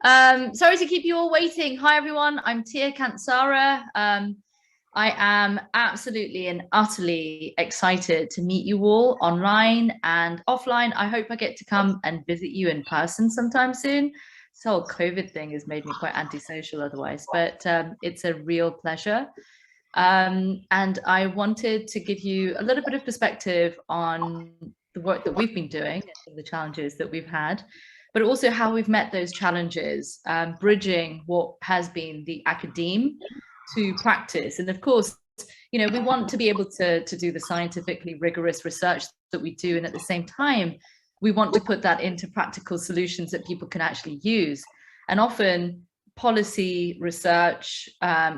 Sorry to keep you all waiting. Hi, everyone. I'm Tia Kansara. I am absolutely and utterly excited to meet you all online and offline. I hope I get to come and visit you in person sometime soon. This whole COVID thing has made me quite antisocial otherwise, but it's a real pleasure. And I wanted to give you a little bit of perspective on the work that we've been doing and the challenges that we've had, but also how we've met those challenges, bridging what has been the academe to practice. And of course, you know, we want to be able to do the scientifically rigorous research that we do. And at the same time, we want to put that into practical solutions that people can actually use. And often policy research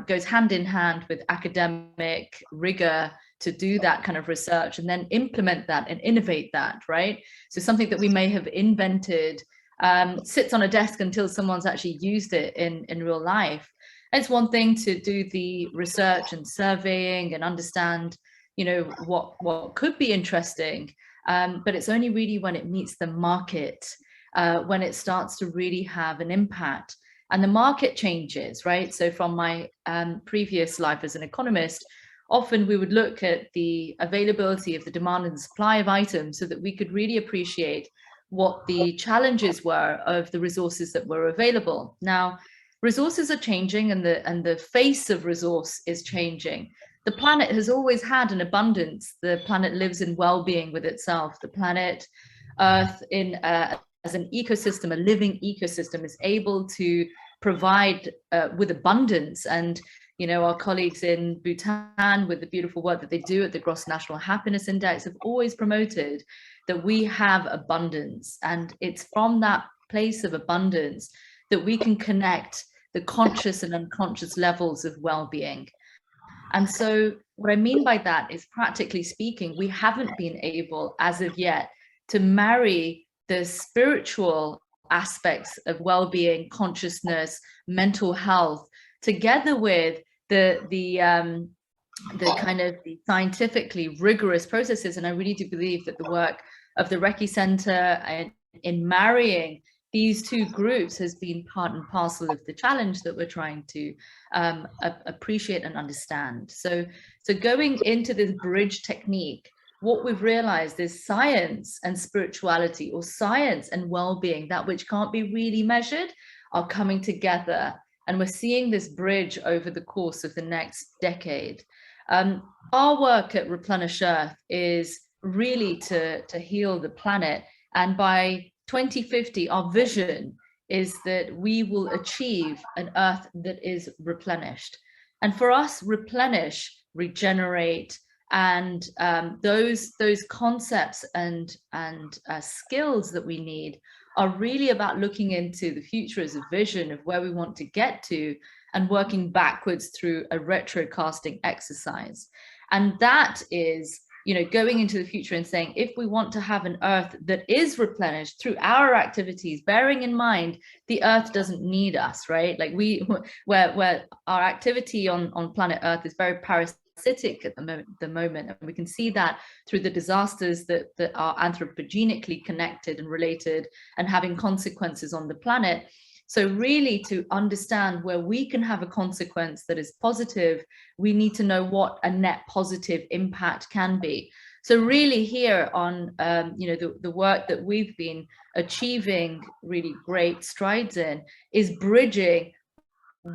goes hand in hand with academic rigor to do that kind of research and then implement that and innovate that, right? So something that we may have invented sits on a desk until someone's actually used it in real life. It's one thing to do the research and surveying and understand, you know, what could be interesting, but it's only really when it meets the market, when it starts to really have an impact. And the market changes, right? So from my previous life as an economist, often we would look at the availability of the demand and supply of items so that we could really appreciate what the challenges were of the resources that were available. Now, resources are changing and the face of resource is changing. The planet has always had an abundance. The planet lives in well-being with itself. The planet Earth as an ecosystem, a living ecosystem, is able to provide with abundance. And, you know, our colleagues in Bhutan, with the beautiful work that they do at the Gross National Happiness Index, have always promoted that we have abundance. And it's from that place of abundance that we can connect the conscious and unconscious levels of well-being. And so what I mean by that is, practically speaking, we haven't been able as of yet to marry the spiritual aspects of well-being, consciousness, mental health, together with the kind of the scientifically rigorous processes. And I really do believe that the work of the Rekhi Centre in marrying these two groups has been part and parcel of the challenge that we're trying to appreciate and understand. So going into this bridge technique, what we've realized is science and spirituality, or science and well-being, that which can't be really measured, are coming together. And we're seeing this bridge over the course of the next decade. Our work at Replenish Earth is really to heal the planet. And by 2050, our vision is that we will achieve an Earth that is replenished. And for us, replenish, regenerate, and those concepts and skills that we need are really about looking into the future as a vision of where we want to get to, and working backwards through a retrocasting exercise. And that is, you know, going into the future and saying, if we want to have an Earth that is replenished through our activities, bearing in mind the Earth doesn't need us, right? Like where our activity on planet Earth is very parasitic at the moment, and we can see that through the disasters that are anthropogenically connected and related and having consequences on the planet. So really, to understand where we can have a consequence that is positive, we need to know what a net positive impact can be. So really here on, you know, the work that we've been achieving really great strides in is bridging,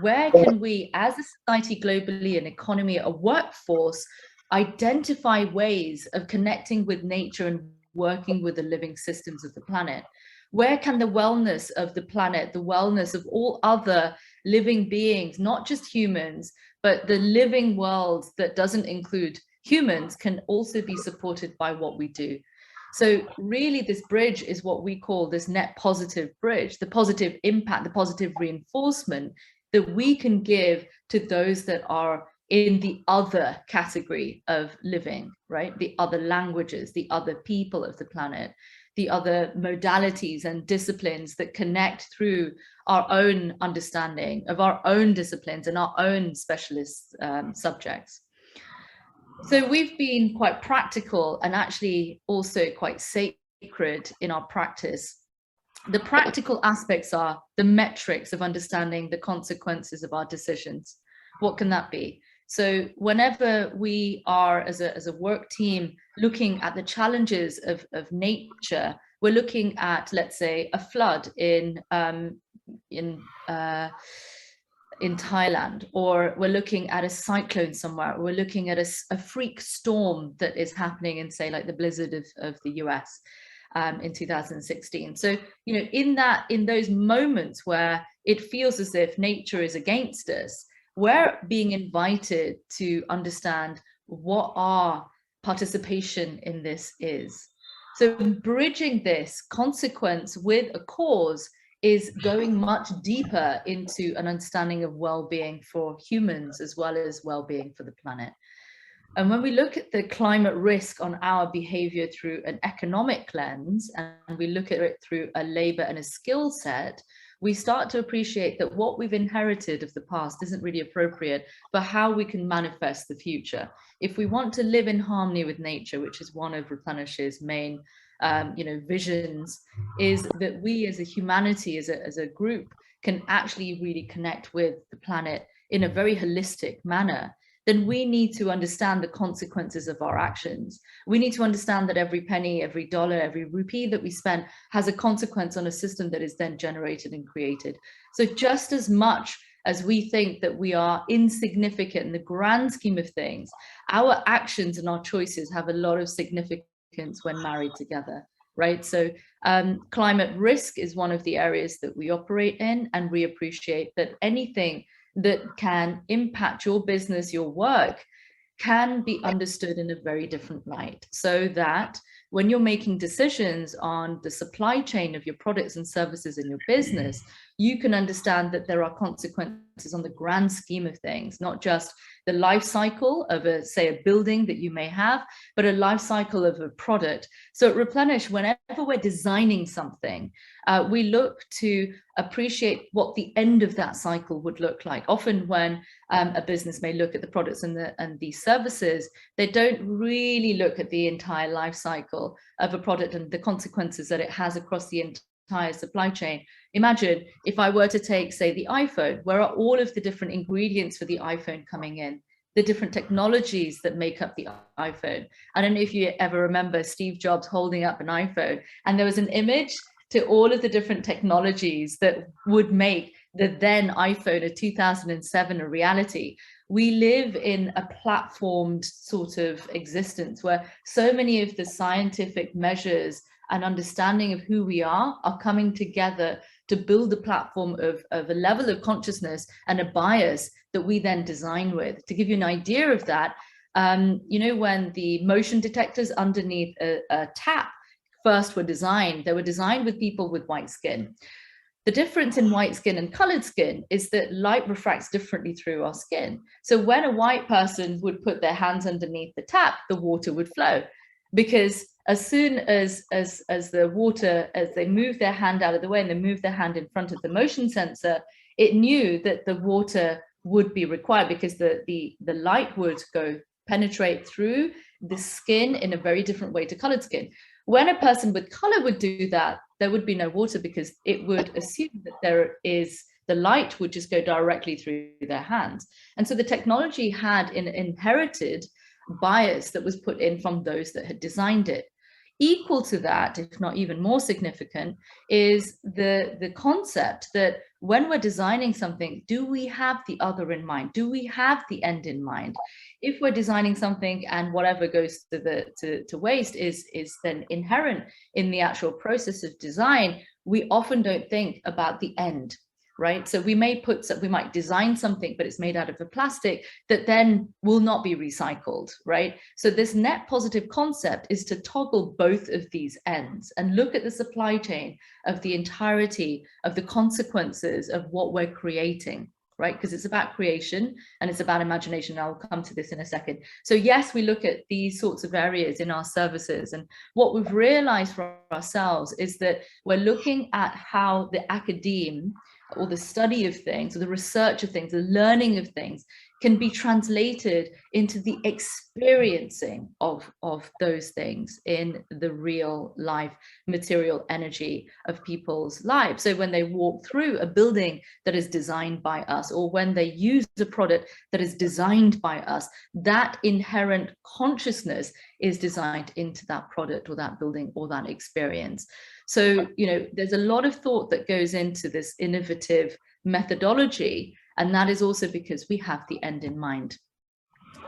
where can we as a society globally, an economy, a workforce, identify ways of connecting with nature and working with the living systems of the planet? Where can the wellness of the planet, the wellness of all other living beings, not just humans, but the living world that doesn't include humans, can also be supported by what we do? So really, this bridge is what we call this net positive bridge, the positive impact, the positive reinforcement that we can give to those that are in the other category of living, right? The other languages, the other people of the planet, the other modalities and disciplines that connect through our own understanding of our own disciplines and our own specialist subjects. So we've been quite practical and actually also quite sacred in our practice The practical aspects are the metrics of understanding the consequences of our decisions. What can that be? So whenever we are, as a work team, looking at the challenges of nature, we're looking at, let's say, a flood in Thailand, or we're looking at a cyclone somewhere, or we're looking at a freak storm that is happening in, say, like the blizzard of the US. In 2016. So, you know, in those moments where it feels as if nature is against us, we're being invited to understand what our participation in this is. So bridging this consequence with a cause is going much deeper into an understanding of well-being for humans as well as well-being for the planet. And when we look at the climate risk on our behavior through an economic lens, and we look at it through a labor and a skill set, we start to appreciate that what we've inherited of the past isn't really appropriate for how we can manifest the future. If we want to live in harmony with nature, which is one of Replenish's main visions, is that we as a humanity, as a group, can actually really connect with the planet in a very holistic manner. Then we need to understand the consequences of our actions. We need to understand that every penny, every dollar, every rupee that we spend has a consequence on a system that is then generated and created. So just as much as we think that we are insignificant in the grand scheme of things, our actions and our choices have a lot of significance when married together, right? So climate risk is one of the areas that we operate in, and we appreciate that anything that can impact your business, your work, can be understood in a very different light, so that when you're making decisions on the supply chain of your products and services in your business, you can understand that there are consequences on the grand scheme of things, not just the life cycle of say a building that you may have, but a life cycle of a product. So at Replenish, whenever we're designing something, we look to appreciate what the end of that cycle would look like. Often when a business may look at the products and the services, they don't really look at the entire life cycle of a product and the consequences that it has across the entire supply chain. Imagine if I were to take, say, the iPhone, where are all of the different ingredients for the iPhone coming in? The different technologies that make up the iPhone. I don't know if you ever remember Steve Jobs holding up an iPhone, and there was an image to all of the different technologies that would make the then iPhone of 2007 a reality. We live in a platformed sort of existence where so many of the scientific measures and understanding of who we are coming together to build a platform of a level of consciousness and a bias that we then design with. To give you an idea of that, you know, when the motion detectors underneath a tap first were designed, they were designed with people with white skin. The difference in white skin and colored skin is that light refracts differently through our skin. So when a white person would put their hands underneath the tap, the water would flow, because as soon as the water, as they move their hand out of the way and they move their hand in front of the motion sensor, it knew that the water would be required, because the light would penetrate through the skin in a very different way to colored skin. When a person with color would do that, there would be no water, because it would assume that the light would just go directly through their hands. And so the technology had an inherited bias that was put in from those that had designed it. Equal to that, if not even more significant, is the concept that when we're designing something, do we have the other in mind? Do we have the end in mind? If we're designing something and whatever goes to waste is then inherent in the actual process of design, we often don't think about the end. Right? So we might design something, but it's made out of a plastic that then will not be recycled, right? So this net positive concept is to toggle both of these ends and look at the supply chain of the entirety of the consequences of what we're creating, right? Because it's about creation and it's about imagination. I'll come to this in a second. So yes, we look at these sorts of areas in our services, and what we've realized for ourselves is that we're looking at how the academe or the study of things, or the research of things, the learning of things, can be translated into the experiencing of those things in the real life material energy of people's lives. So when they walk through a building that is designed by us, or when they use a product that is designed by us, that inherent consciousness is designed into that product or that building or that experience. So, you know, there's a lot of thought that goes into this innovative methodology, and that is also because we have the end in mind.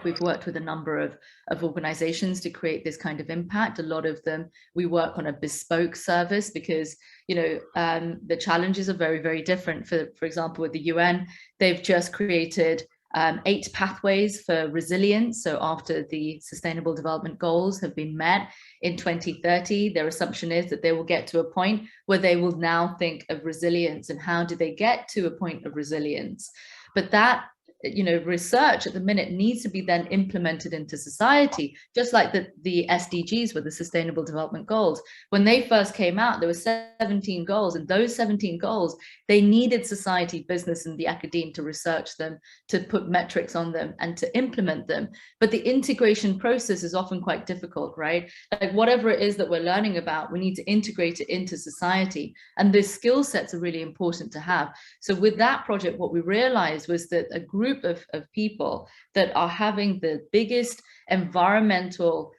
We've worked with a number of organizations to create this kind of impact. A lot of them, we work on a bespoke service because, you know, the challenges are very, very different. For example, with the UN, they've just created 8 pathways for resilience. So after the Sustainable Development Goals have been met in 2030, their assumption is that they will get to a point where they will now think of resilience, and how do they get to a point of resilience. But that, you know, research at the minute needs to be then implemented into society, just like the SDGs were, the Sustainable Development Goals. When they first came out, there were 17 goals, and those 17 goals, they needed society, business, and the academe to research them, to put metrics on them, and to implement them. But the integration process is often quite difficult, right? Like whatever it is that we're learning about, we need to integrate it into society, and the skill sets are really important to have. So with that project, what we realized was that a group of people that are having the biggest environmental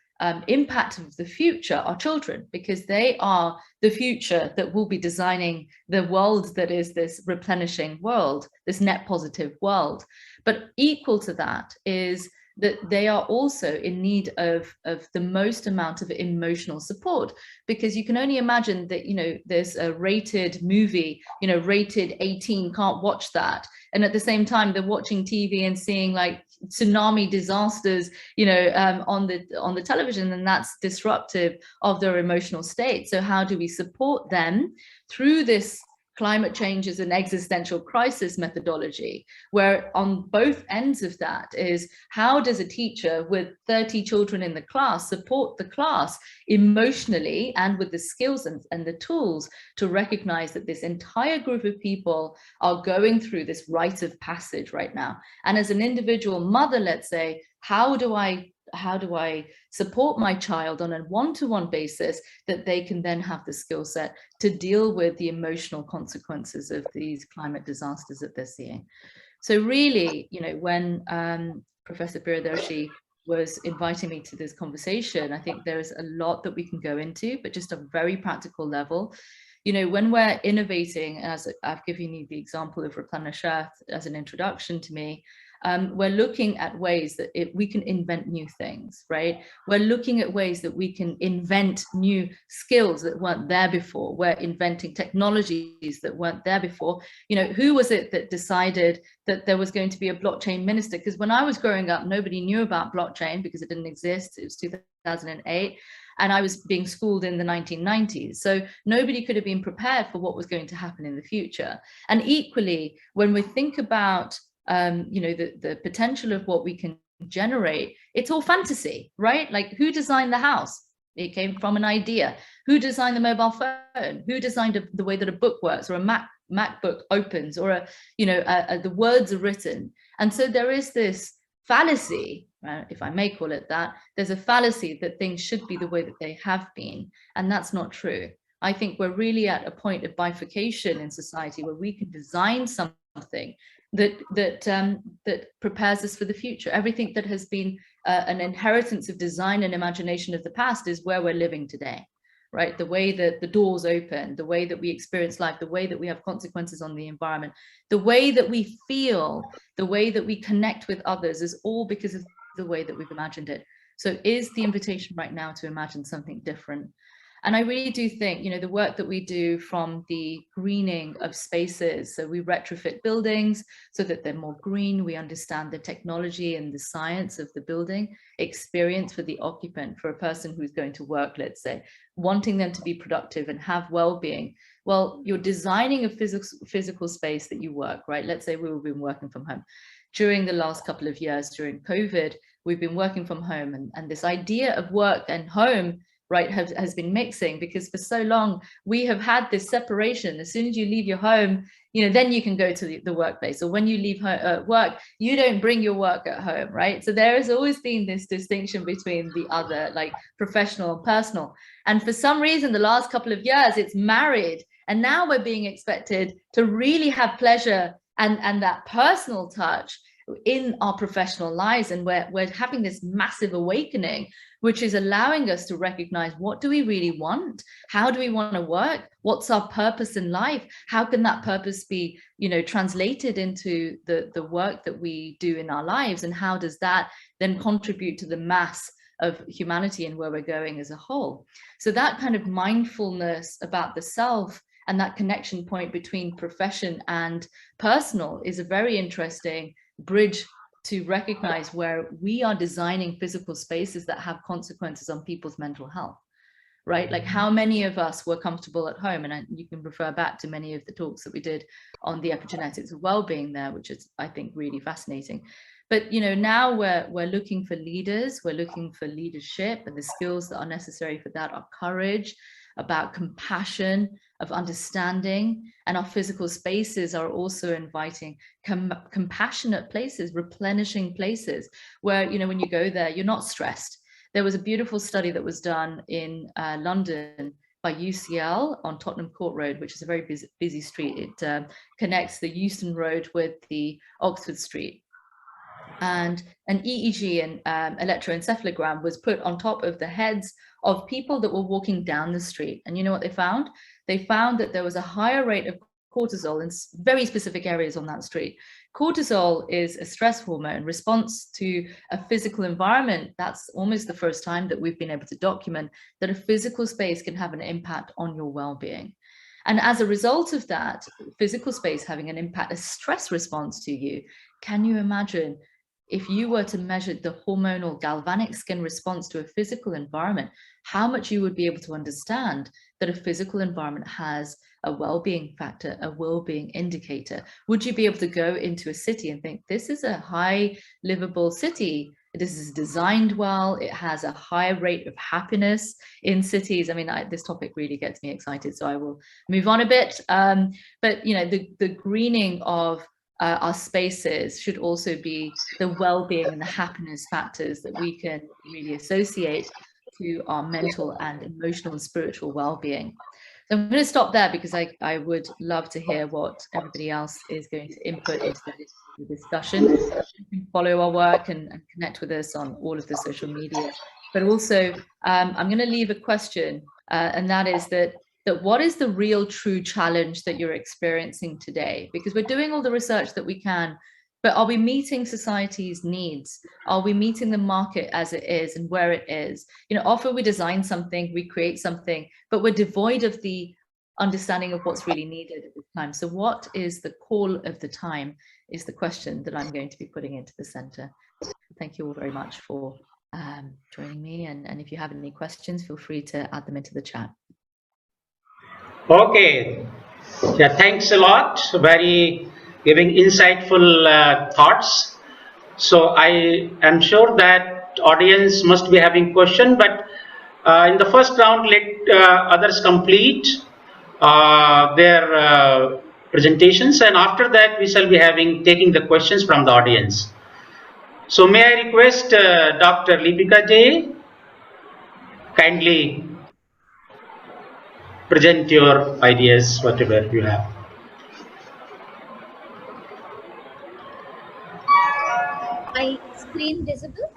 impact of the future are children, because they are the future that will be designing the world that is this replenishing world, this net positive world. But equal to that is that they are also in need of the most amount of emotional support, because you can only imagine that, you know, there's a rated movie, you know, rated 18, can't watch that. And at the same time, they're watching TV and seeing like tsunami disasters, you know, on the television, and that's disruptive of their emotional state. So how do we support them through this climate change is an existential crisis methodology, where on both ends of that is, how does a teacher with 30 children in the class support the class emotionally and with the skills and the tools to recognize that this entire group of people are going through this rite of passage right now. And as an individual mother, let's say, how do I support my child on a one-to-one basis, that they can then have the skill set to deal with the emotional consequences of these climate disasters that they're seeing. So really, you know, when Professor Priyadarshi was inviting me to this conversation, I think there is a lot that we can go into, but just a very practical level. You know, when we're innovating, as I've given you the example of Replenish Earth as an introduction to me, we're looking at ways that we can invent new things, right? We're looking at ways that we can invent new skills that weren't there before. We're inventing technologies that weren't there before. You know, who was it that decided that there was going to be a blockchain minister? Because when I was growing up, nobody knew about blockchain because it didn't exist. It was 2008. And I was being schooled in the 1990s. So nobody could have been prepared for what was going to happen in the future. And equally, when we think about you know, the potential of what we can generate, it's all fantasy, right? Like, who designed the house? It came from an idea. Who designed the mobile phone? Who designed the way that a book works, or a MacBook opens, or the words are written? And so there is this fallacy, if I may call it that. There's a fallacy that things should be the way that they have been, and that's not true. I think we're really at a point of bifurcation in society where we can design something that prepares us for the future. Everything that has been an inheritance of design and imagination of the past is where we're living today, right? The way that the doors open, the way that we experience life, the way that we have consequences on the environment, the way that we feel, the way that we connect with others, is all because of the way that we've imagined it. So is the invitation right now to imagine something different? And I really do think, you know, the work that we do from the greening of spaces, so we retrofit buildings so that they're more green, we understand the technology and the science of the building experience for the occupant, for a person who's going to work, let's say, wanting them to be productive and have well-being. Well, you're designing a physical space that you work, right? Let's say we've been working from home. During the last couple of years, during COVID, we've been working from home, and this idea of work and home right, has been mixing, because for so long we have had this separation. As soon as you leave your home, then you can go to the workplace, or when you leave work, you don't bring your work at home, right? So there has always been this distinction between the other, like professional and personal. And for some reason, the last couple of years, it's married. And now we're being expected to really have pleasure and that personal touch in our professional lives. And we're having this massive awakening, which is allowing us to recognize, what do we really want? How do we want to work? What's our purpose in life? How can that purpose be, translated into the work that we do in our lives? And how does that then contribute to the mass of humanity and where we're going as a whole? So that kind of mindfulness about the self and that connection point between profession and personal is a very interesting bridge to recognize, where we are designing physical spaces that have consequences on people's mental health, right? Like, how many of us were comfortable at home? And you can refer back to many of the talks that we did on the epigenetics of well-being there, which is, I think, really fascinating. But now we're looking for leaders, we're looking for leadership, and the skills that are necessary for that are courage, about compassion, of understanding. And our physical spaces are also inviting compassionate places, replenishing places where, when you go there, you're not stressed. There was a beautiful study that was done in London by UCL on Tottenham Court Road, which is a very busy street. It connects the Euston Road with the Oxford Street. And an EEG and electroencephalogram was put on top of the heads of people that were walking down the street. And you know what they found? They found that there was a higher rate of cortisol in very specific areas on that street. Cortisol is a stress hormone response to a physical environment. That's almost the first time that we've been able to document that a physical space can have an impact on your well-being. And as a result of that physical space having an impact, a stress response to you, can you imagine if you were to measure the hormonal galvanic skin response to a physical environment, how much you would be able to understand that a physical environment has a well-being factor, a well-being indicator? Would you be able to go into a city and think, this is a high livable city, this is designed well, it has a high rate of happiness in cities? I mean, this topic really gets me excited, so I will move on a bit. But the greening of our spaces should also be the well-being and the happiness factors that we can really associate to our mental and emotional and spiritual well-being. So I'm going to stop there, because I would love to hear what everybody else is going to input into the discussion. You can follow our work and connect with us on all of the social media. But also, I'm going to leave a question, and that is that what is the real true challenge that you're experiencing today? Because we're doing all the research that we can, but are we meeting society's needs? Are we meeting the market as it is and where it is? Often we design something, we create something, but we're devoid of the understanding of what's really needed at this time. So what is the call of the time is the question that I'm going to be putting into the center. Thank you all very much for joining me. And if you have any questions, feel free to add them into the chat. Okay. Yeah, thanks a lot. Very giving insightful thoughts. So I am sure that audience must be having question, but in the first round, let others complete their presentations, and after that we shall be taking the questions from the audience. So may I request Dr. Lipika Dey, kindly present your ideas, whatever you have. My screen visible?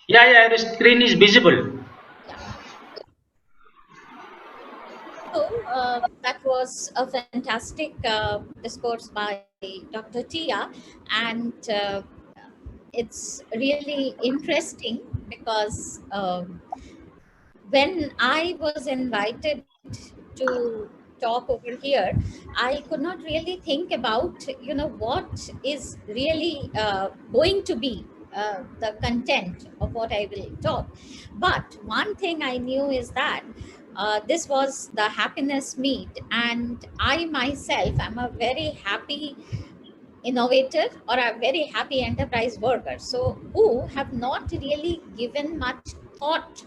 Yeah, the screen is visible. Yeah. So that was a fantastic discourse by Dr. Tia, and it's really interesting because when I was invited to talk over here, I could not really think about, what is really going to be the content of what I will talk. But one thing I knew is that this was the happiness meet, and I myself am a very happy innovator or a very happy enterprise worker, so who have not really given much thought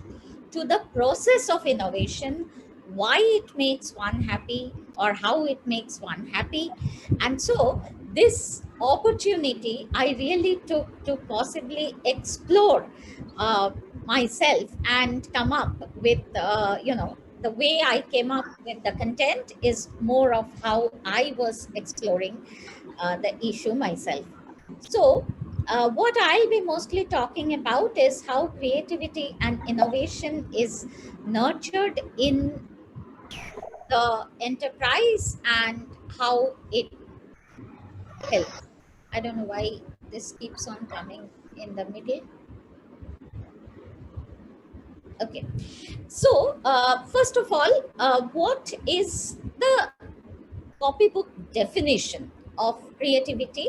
to the process of innovation, why it makes one happy or how it makes one happy. And so this opportunity I really took to possibly explore myself and come up with, the way I came up with the content is more of how I was exploring the issue myself. So, what I'll be mostly talking about is how creativity and innovation is nurtured in the enterprise and how it helps. I don't know why this keeps on coming in the middle. Okay. So, first of all, what is the copybook definition of creativity,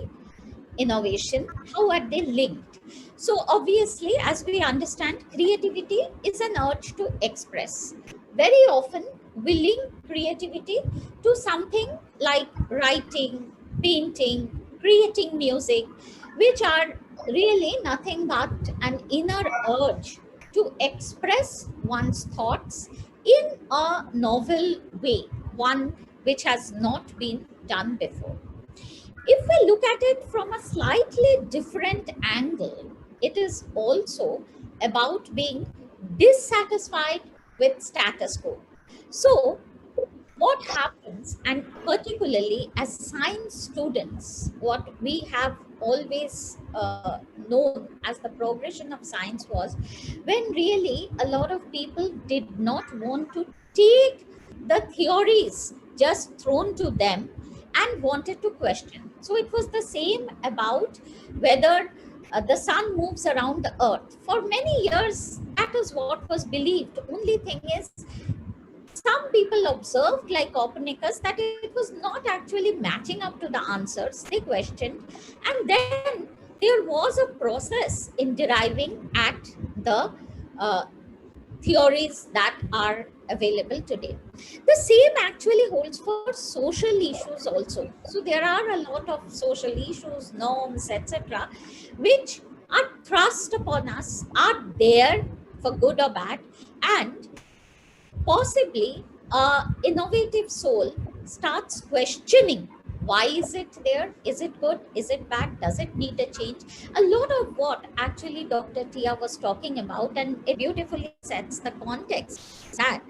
innovation? How are they linked? So obviously, as we understand, creativity is an urge to express. Very often we link creativity to something like writing, painting, creating music, which are really nothing but an inner urge to express one's thoughts in a novel way, one which has not been done before. If we look at it from a slightly different angle, it is also about being dissatisfied with status quo. So, what happens, and particularly as science students, what we have always known as the progression of science was when really a lot of people did not want to take the theories just thrown to them and wanted to question. So it was the same about whether the sun moves around the earth. For many years, that is what was believed. Only thing is, some people observed, like Copernicus, that it was not actually matching up to the answers. They questioned, and then there was a process in deriving at the uh, theories that are available today. The same actually holds for social issues also. So there are a lot of social issues, norms, etc., which are thrust upon us, are there for good or bad, and possibly innovative soul starts questioning, why is it there, is it good, is it bad, does it need a change? A lot of what actually Dr. Tia was talking about, and it beautifully sets the context that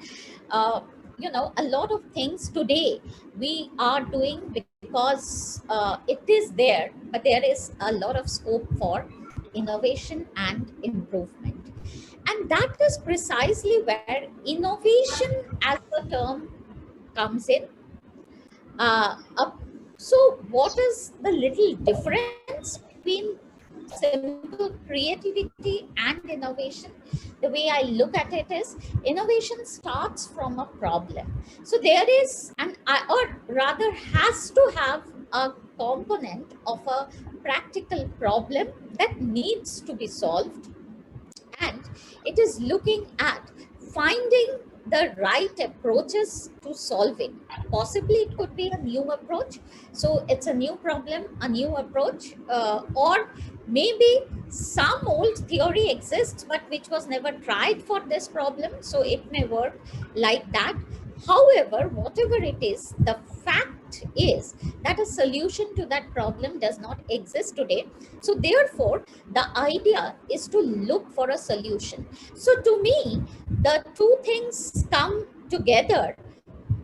a lot of things today we are doing because it is there, but there is a lot of scope for innovation and improvement. And that is precisely where innovation as a term comes in. So, what is the little difference between simple creativity and innovation? The way I look at it is, innovation starts from a problem. So there is or rather has to have a component of a practical problem that needs to be solved, and it is looking at finding the right approaches to solve it. Possibly it could be a new approach, so it's a new problem, a new approach, or maybe some old theory exists but which was never tried for this problem, so it may work like that. However, whatever it is, the fact is that a solution to that problem does not exist today. So therefore, the idea is to look for a solution. So to me, the two things come together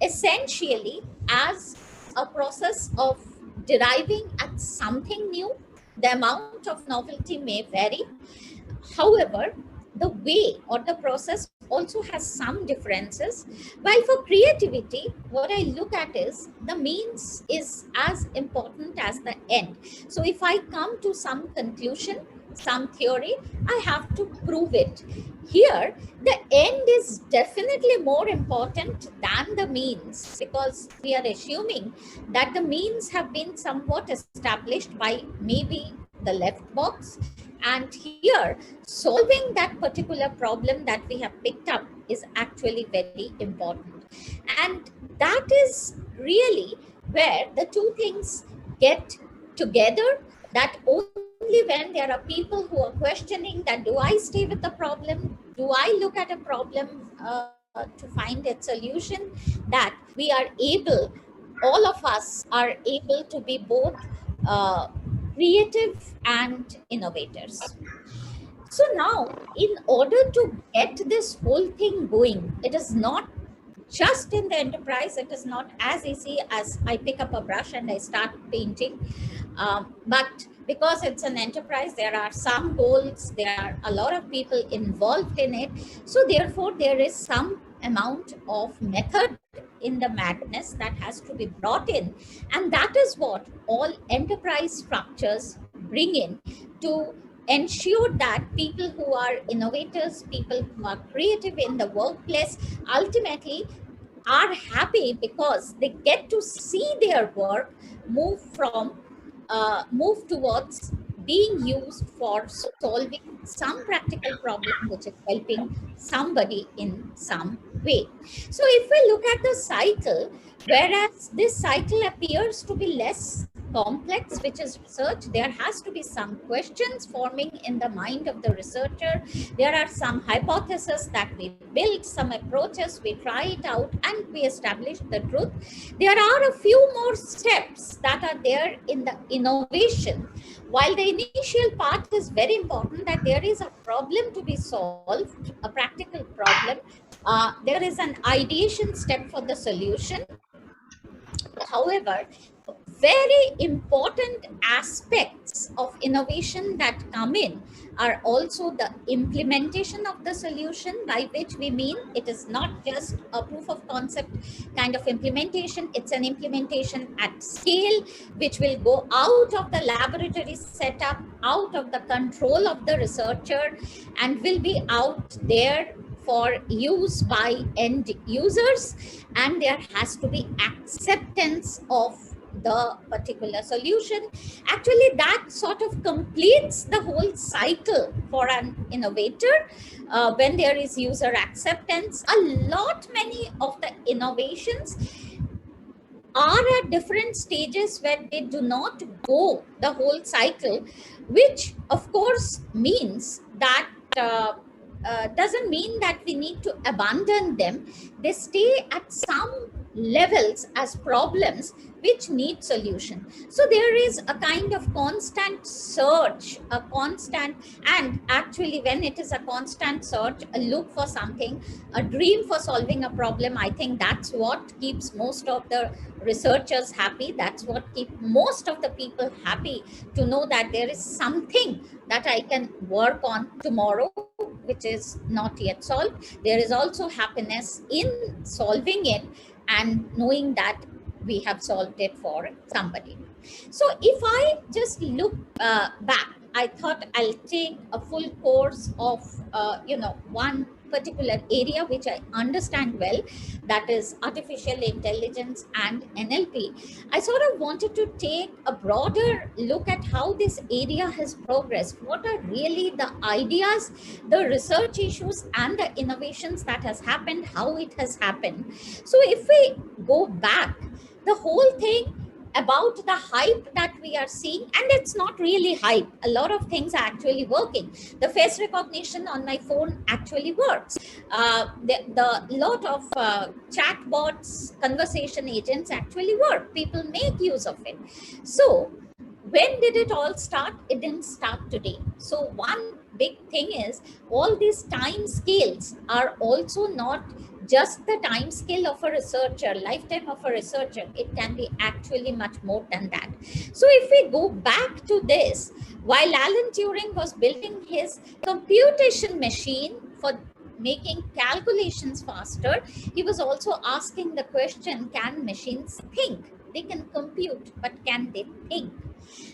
essentially as a process of deriving at something new. The amount of novelty may vary. However, the way or the process also has some differences. While for creativity, what I look at is the means is as important as the end. So if I come to some conclusion, some theory, I have to prove it. Here, the end is definitely more important than the means, because we are assuming that the means have been somewhat established by maybe the left box. And here, solving that particular problem that we have picked up is actually very important. And that is really where the two things get together, that only when there are people who are questioning that, do I stay with the problem do I look at a problem to find its solution, that we are able, all of us are able to be both uh, creative and innovators. So now, in order to get this whole thing going, it is not just in the enterprise, it is not as easy as I pick up a brush and I start painting. But because it's an enterprise, there are some goals, there are a lot of people involved in it. So therefore, there is some amount of method in the madness that has to be brought in. And that is what all enterprise structures bring in to ensure that people who are innovators, people who are creative in the workplace, ultimately are happy because they get to see their work move towards being used for solving some practical problem which is helping somebody in some way. So if we look at the cycle, whereas this cycle appears to be less complex, which is research, there has to be some questions forming in the mind of the researcher. There are some hypotheses that we build, some approaches, we try it out and we establish the truth. There are a few more steps that are there in the innovation. While the initial part is very important, that there is a problem to be solved, a practical problem, there is an ideation step for the solution. However, very important aspects of innovation that come in are also the implementation of the solution, by which we mean it is not just a proof of concept kind of implementation, it's an implementation at scale, which will go out of the laboratory setup, out of the control of the researcher, and will be out there for use by end users, and there has to be acceptance of the particular solution. Actually, that sort of completes the whole cycle for an innovator. When there is user acceptance, many of the innovations are at different stages where they do not go the whole cycle, which of course means that doesn't mean that we need to abandon them. They stay at some levels as problems which need solution. So there is a kind of constant search, a constant, and actually when it is a constant search, a look for something, a dream for solving a problem, I think that's what keeps most of the researchers happy. That's what keeps most of the people happy, to know that there is something that I can work on tomorrow which is not yet solved. There is also happiness in solving it and knowing that we have solved it for somebody. So if I just look back, I thought I'll take a full course of one particular area which I understand well, that is artificial intelligence and NLP. I sort of wanted to take a broader look at how this area has progressed. What are really the ideas, the research issues, and the innovations that has happened, how it has happened. So if we go back, the whole thing about the hype that we are seeing, and it's not really hype, a lot of things are actually working. The face recognition on my phone actually works. The lot of chatbots, conversation agents actually work. People make use of it. So when did it all start? It didn't start today. So one big thing is, all these time scales are also not just the time scale of a researcher, lifetime of a researcher. It can be actually much more than that. So if we go back to this, while Alan Turing was building his computation machine for making calculations faster, he was also asking the question, can machines think? They can compute, but can they think?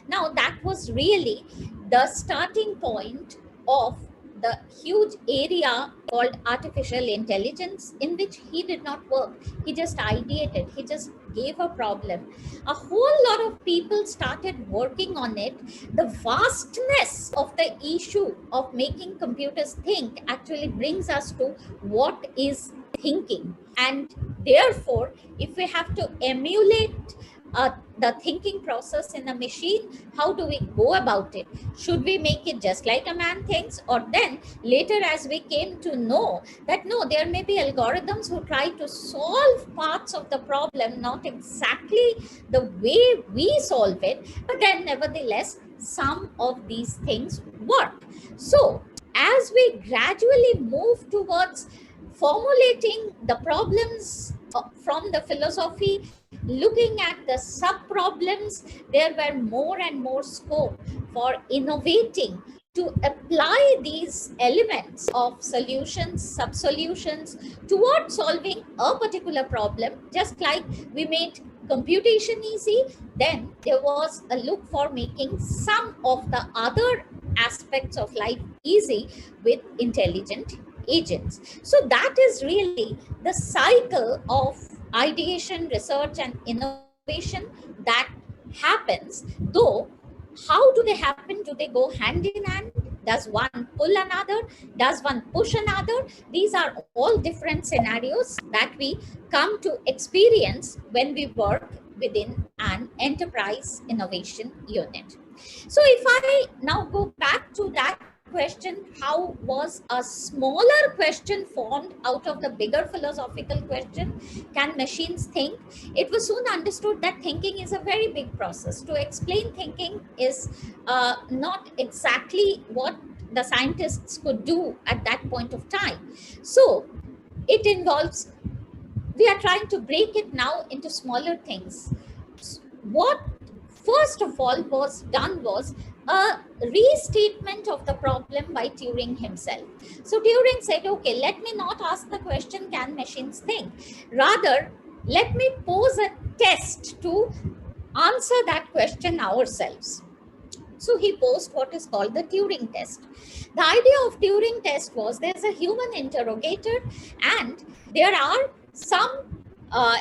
Now that was really the starting point of the huge area called artificial intelligence, in which he did not work. He just ideated, he just gave a problem. A whole lot of people started working on it. The vastness of the issue of making computers think actually brings us to what is thinking. And therefore, if we have to emulate the thinking process in a machine? How do we go about it? Should we make it just like a man thinks? Or then later, as we came to know that no, there may be algorithms who try to solve parts of the problem, not exactly the way we solve it, but then nevertheless, some of these things work. So as we gradually move towards formulating the problems from the philosophy, looking at the sub problems, there were more and more scope for innovating to apply these elements of solutions, sub-solutions towards solving a particular problem. Just like we made computation easy, then there was a look for making some of the other aspects of life easy with intelligent agents. So that is really the cycle of ideation, research, and innovation that happens. Though how do they happen? Do they go hand in hand? Does one pull another? Does one push another? These are all different scenarios that we come to experience when we work within an enterprise innovation unit. So if I now go back to that question, how was a smaller question formed out of the bigger philosophical question, can machines think? It was soon understood that thinking is a very big process. To explain thinking is not exactly what the scientists could do at that point of time. So it involves, we are trying to break it now into smaller things. What first of all was done was a restatement of the problem by Turing himself. So Turing said, okay, let me not ask the question, can machines think? Rather, let me pose a test to answer that question ourselves. So he posed what is called the Turing test. The idea of Turing test was there's a human interrogator and there are some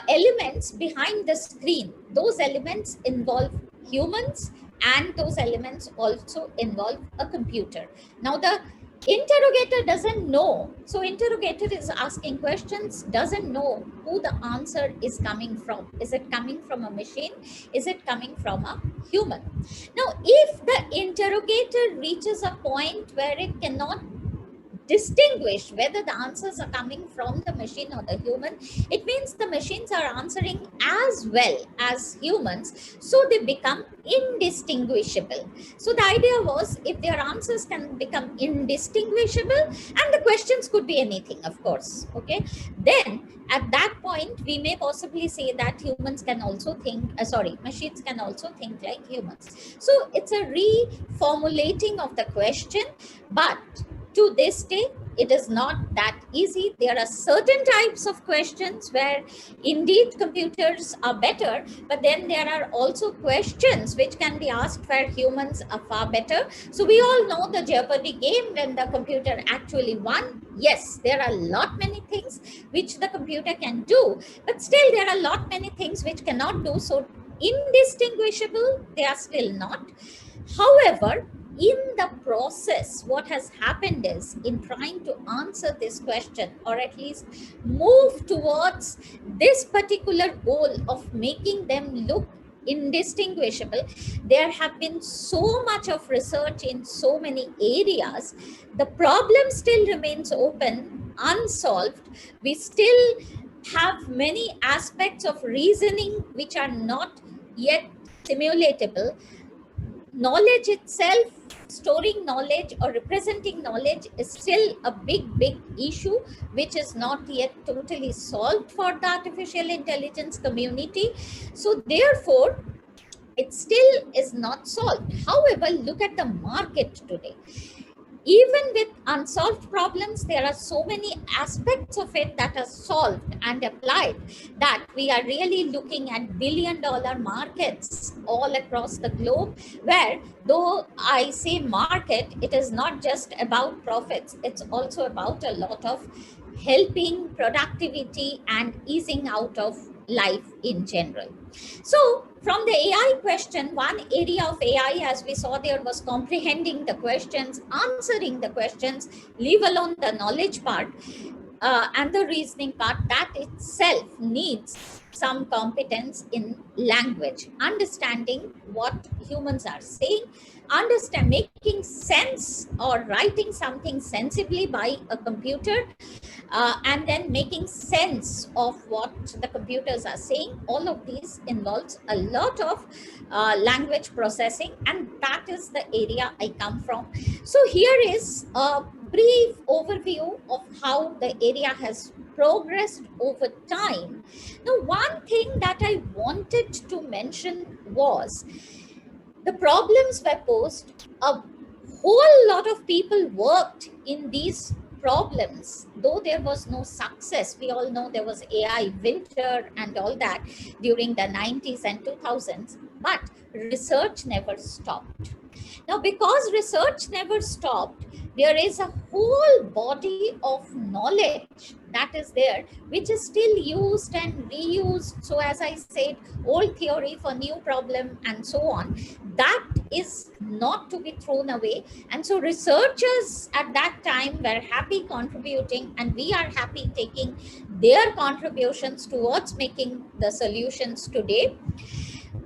elements behind the screen. Those elements involve humans and those elements also involve a computer. Now the interrogator doesn't know. So interrogator is asking questions, doesn't know who the answer is coming from. Is it coming from a machine? Is it coming from a human? Now, if the interrogator reaches a point where it cannot distinguish whether the answers are coming from the machine or the human, it means the machines are answering as well as humans, so they become indistinguishable. So the idea was, if their answers can become indistinguishable, and the questions could be anything, of course, okay, then at that point we may possibly say that humans can also think, machines can also think like humans. So it's a reformulating of the question, but to this day, it is not that easy. There are certain types of questions where indeed computers are better, but then there are also questions which can be asked where humans are far better. So we all know the Jeopardy game when the computer actually won. Yes, there are many things which the computer can do, but still there are many things which cannot do. So indistinguishable, they are still not. However, in the process, what has happened is, in trying to answer this question, or at least move towards this particular goal of making them look indistinguishable, there have been so much of research in so many areas. The problem still remains open, unsolved. We still have many aspects of reasoning which are not yet simulatable. Knowledge itself, storing knowledge or representing knowledge, is still a big issue which is not yet totally solved for the artificial intelligence community. So therefore, it still is not solved. However, look at the market today. Even with unsolved problems, there are so many aspects of it that are solved and applied that we are really looking at billion-dollar markets all across the globe, where, though I say market, it is not just about profits, it's also about a lot of helping productivity and easing out of life in general. So from the AI question, one area of AI, as we saw there, was comprehending the questions, answering the questions, leave alone the knowledge part and the reasoning part. That itself needs some competence in language, understanding what humans are saying, making sense or writing something sensibly by a computer, and then making sense of what the computers are saying. All of these involves a lot of language processing, and that is the area I come from. So here is a brief overview of how the area has progressed over time. Now, one thing that I wanted to mention was the problems were posed. A whole lot of people worked in these problems, though there was no success. We all know there was AI winter and all that during the 90s and 2000s, but research never stopped. Now, because research never stopped, there is a whole body of knowledge that is there, which is still used and reused. So, as I said, old theory for new problem and so on, that is not to be thrown away. And so researchers at that time were happy contributing, and we are happy taking their contributions towards making the solutions today.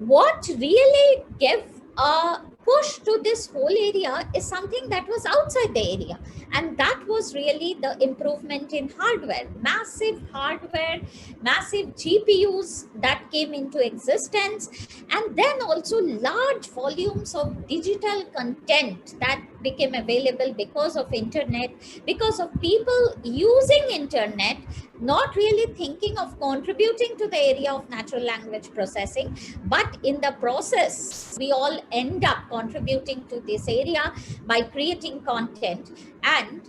What really gave a push to this whole area is something that was outside the area, and that was really the improvement in hardware. Massive hardware, massive GPUs that came into existence, and then also large volumes of digital content that became available because of internet, because of people using internet, not really thinking of contributing to the area of natural language processing, but in the process we all end up contributing to this area by creating content. And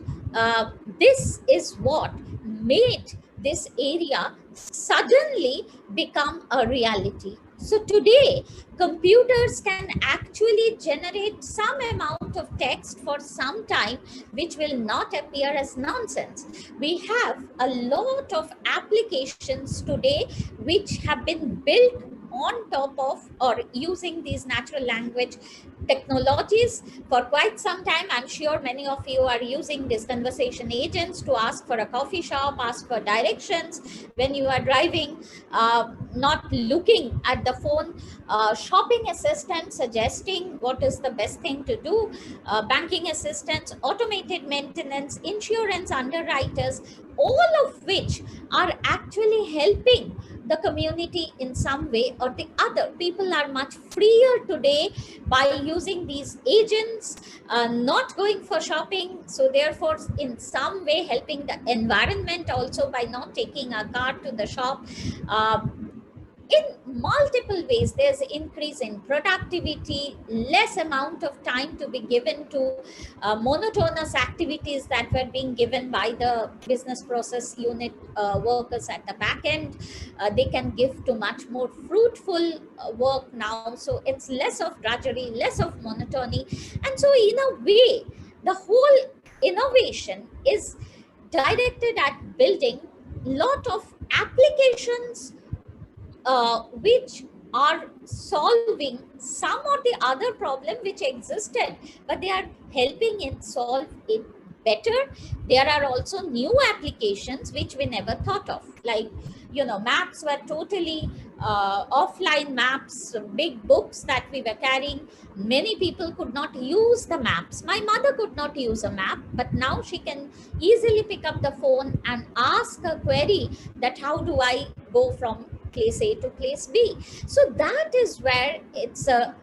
this is what made this area suddenly become a reality. So today, computers can actually generate some amount of text for some time, which will not appear as nonsense. We have a lot of applications today which have been built on top of or using these natural language technologies for quite some time. I'm sure many of you are using these conversation agents to ask for a coffee shop, ask for directions when you are driving, not looking at the phone, shopping assistants suggesting what is the best thing to do, banking assistants, automated maintenance, insurance underwriters, all of which are actually helping the community in some way or the other. People are much freer today by using these agents, not going for shopping. So therefore, in some way helping the environment also by not taking a car to the shop. In multiple ways, there's an increase in productivity, less amount of time to be given to monotonous activities that were being given by the business process unit workers at the back end. They can give to much more fruitful work now. So it's less of drudgery, less of monotony. And so in a way, the whole innovation is directed at building lot of applications which are solving some or the other problem which existed, but they are helping it solve it better. There are also new applications which we never thought of, like, you know, maps were totally offline maps, big books that we were carrying. Many people could not use the maps. My mother could not use a map, but now she can easily pick up the phone and ask a query that how do I go from place A to place B. So that is where it's a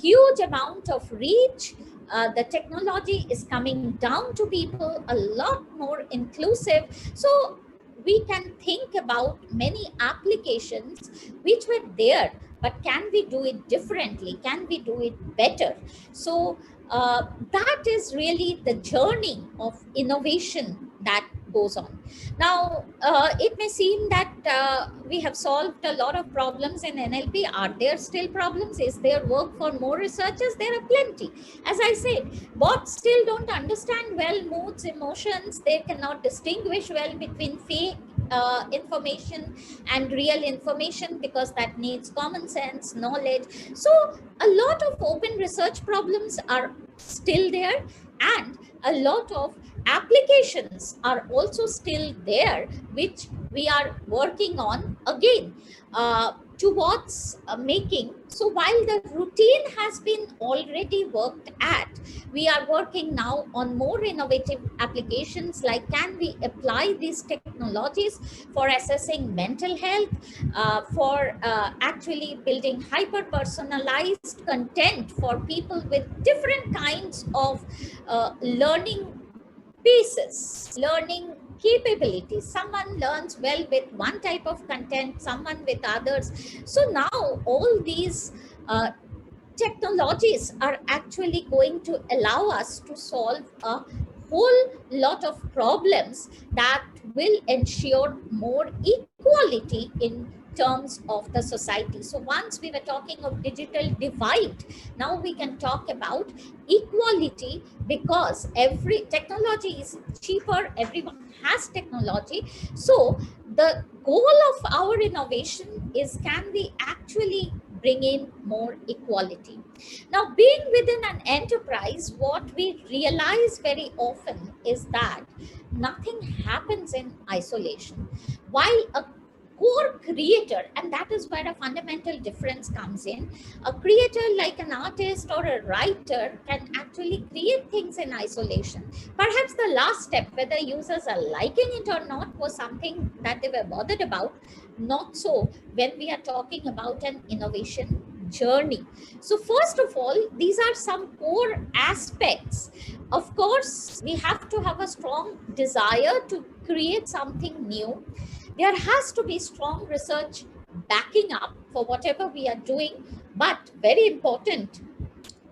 huge amount of reach. The technology is coming down to people, a lot more inclusive. So we can think about many applications which were there, but can we do it differently? Can we do it better? So that is really the journey of innovation that goes on. Now, it may seem that we have solved a lot of problems in NLP. Are there still problems? Is there work for more researchers? There are plenty. As I said, bots still don't understand well moods, emotions. They cannot distinguish well between fake information and real information, because that needs common sense, knowledge. So a lot of open research problems are still there, and a lot of applications are also still there which we are working on again towards making. So while the routine has been already worked at, we are working now on more innovative applications, like can we apply these technologies for assessing mental health, for actually building hyper personalized content for people with different kinds of learning pieces, learning capabilities. Someone learns well with one type of content, someone with others. So now all these technologies are actually going to allow us to solve a whole lot of problems that will ensure more equality in terms of the society. So once we were talking of digital divide, now we can talk about equality, because every technology is cheaper, everyone has technology. So the goal of our innovation is, can we actually bring in more equality? Now, being within an enterprise, what we realize very often is that nothing happens in isolation. While a core creator, and that is where a fundamental difference comes in, a creator like an artist or a writer can actually create things in isolation. Perhaps the last step, whether users are liking it or not, was something that they were bothered about. Not so when we are talking about an innovation journey. So first of all, these are some core aspects. Of course, we have to have a strong desire to create something new. There has to be strong research backing up for whatever we are doing, but very important,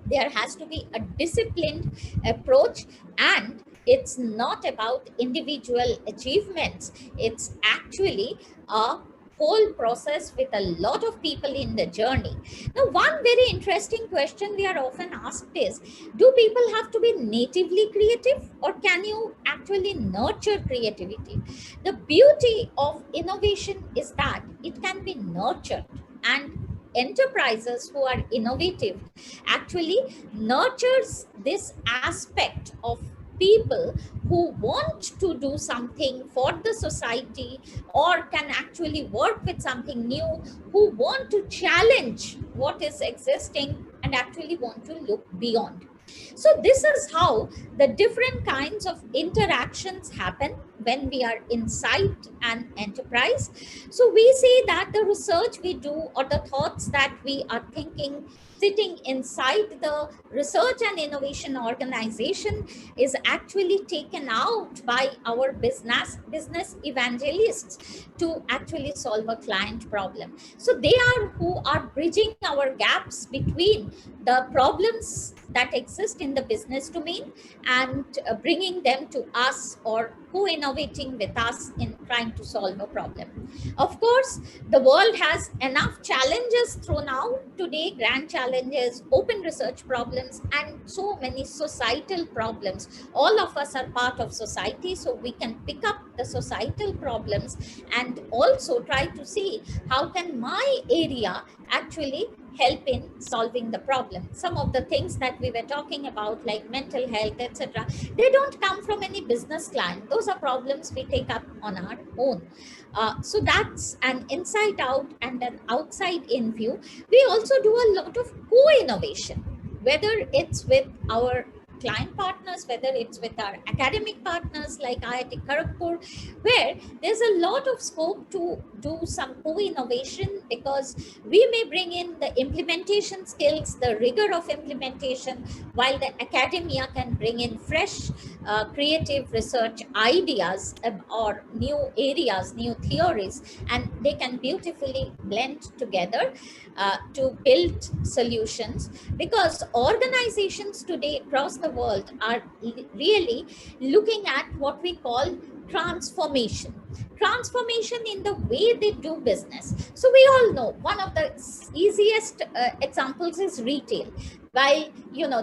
there has to be a disciplined approach. And it's not about individual achievements, it's actually a whole process with a lot of people in the journey. Now, one very interesting question we are often asked is, do people have to be natively creative, or can you actually nurture creativity? The beauty of innovation is that it can be nurtured, and enterprises who are innovative actually nurtures this aspect of people who want to do something for the society, or can actually work with something new, who want to challenge what is existing and actually want to look beyond. So this is how the different kinds of interactions happen when we are inside an enterprise. So we see that the research we do, or the thoughts that we are thinking sitting inside the research and innovation organization, is actually taken out by our business evangelists to actually solve a client problem. So they are who are bridging our gaps between the problems that exist in the business domain, and bringing them to us, or co-innovating with us in trying to solve a problem. Of course, the world has enough challenges thrown out today, grand challenges, open research problems, and so many societal problems. All of us are part of society, so we can pick up the societal problems and also try to see how can my area actually help in solving the problem. Some of the things that we were talking about, like mental health, etc., they don't come from any business client. Those are problems we take up on our own. So that's an inside out and an outside in view. We also do a lot of co-innovation, whether it's with our client partners, whether it's with our academic partners like IIT Kharagpur, where there's a lot of scope to do some co-innovation, because we may bring in the implementation skills, the rigor of implementation, while the academia can bring in fresh creative research ideas, or new areas, new theories, and they can beautifully blend together to build solutions. Because organizations today across the world are really looking at what we call transformation in the way they do business. So we all know one of the easiest examples is retail. While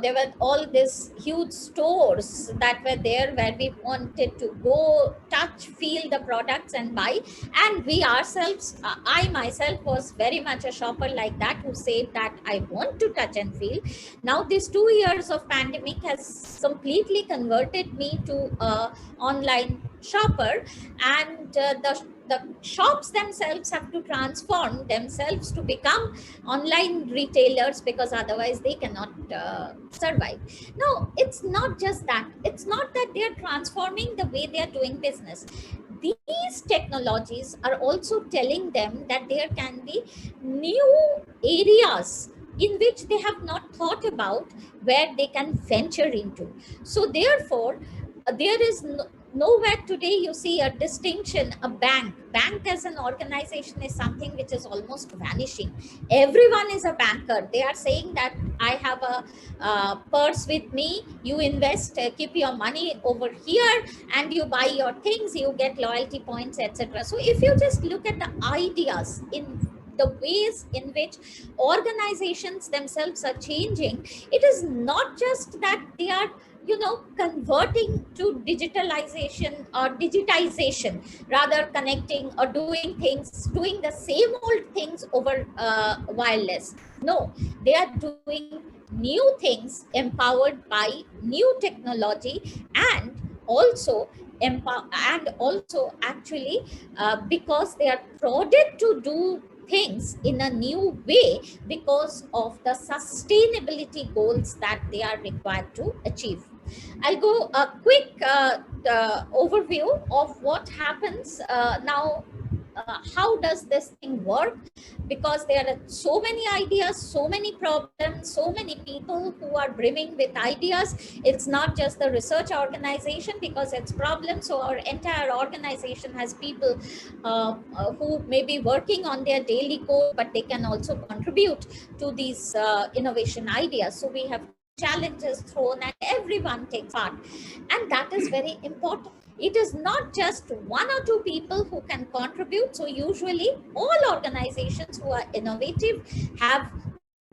there were all these huge stores that were there, where we wanted to go touch, feel the products and buy, and we ourselves, I myself was very much a shopper like that, who said that I want to touch and feel. Now these 2 years of pandemic has completely converted me to a online shopper, and the the shops themselves have to transform themselves to become online retailers, because otherwise they cannot survive. No, it's not just that. It's not that they are transforming the way they are doing business. These technologies are also telling them that there can be new areas in which they have not thought about, where they can venture into. So therefore, there is nowhere today you see a distinction. A bank as an organization is something which is almost vanishing. Everyone is a banker. They are saying that I have a purse with me, you invest, keep your money over here, and you buy your things, you get loyalty points, etc. So if you just look at the ideas in the ways in which organizations themselves are changing, it is not just that they are, converting to digitalization or digitization, rather connecting or doing things, doing the same old things over wireless. No, they are doing new things empowered by new technology, and also actually because they are prodded to do things in a new way because of the sustainability goals that they are required to achieve. I'll go a quick overview of what happens now. How does this thing work? Because there are so many ideas, so many problems, so many people who are brimming with ideas. It's not just the research organization, because it's problems. So our entire organization has people who may be working on their daily code, but they can also contribute to these innovation ideas. So we have challenges thrown and everyone takes part, and that is very important. It is not just one or two people who can contribute. So usually all organizations who are innovative have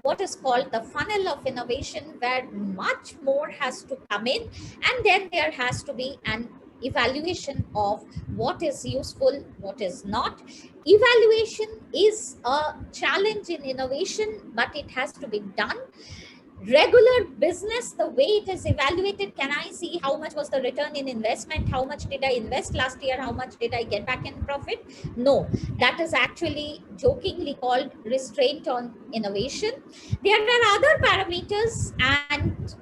what is called the funnel of innovation, where much more has to come in, and then there has to be an evaluation of what is useful, what is not. Evaluation is a challenge in innovation, but it has to be done. Regular business, the way it is evaluated, can I see how much was the return in investment, how much did I invest last year, how much did I get back in profit? No, that is actually jokingly called restraint on innovation. There are other parameters, and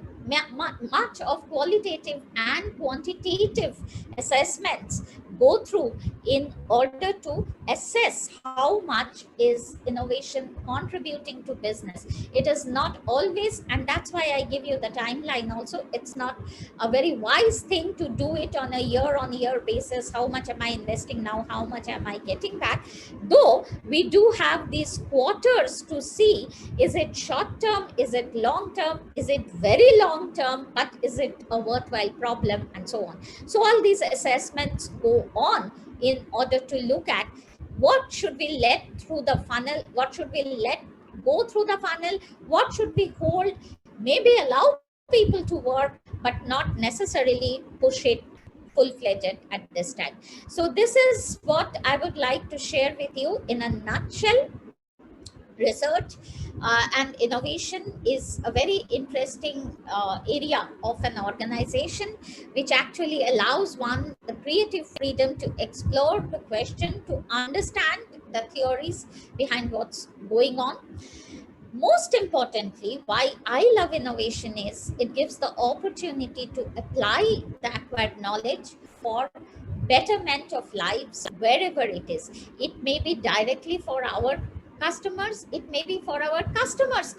much of qualitative and quantitative assessments go through in order to assess how much is innovation contributing to business. It is not always, and that's why I give you the timeline also, it's not a very wise thing to do it on a year-on-year basis. How much am I investing now, how much am I getting back? Though we do have these quarters to see, is it short term, is it long term, is it very long term, but is it a worthwhile problem, and so on. So all these assessments go on in order to look at what should we let through the funnel, what should we let go through the funnel, what should we hold, maybe allow people to work, but not necessarily push it full-fledged at this time. So this is what I would like to share with you in a nutshell. Research and innovation is a very interesting area of an organization, which actually allows one the creative freedom to explore, to question, to understand the theories behind what's going on. Most importantly, why I love innovation is it gives the opportunity to apply the acquired knowledge for betterment of lives wherever it is. It may be directly for our customers, it may be for our customers.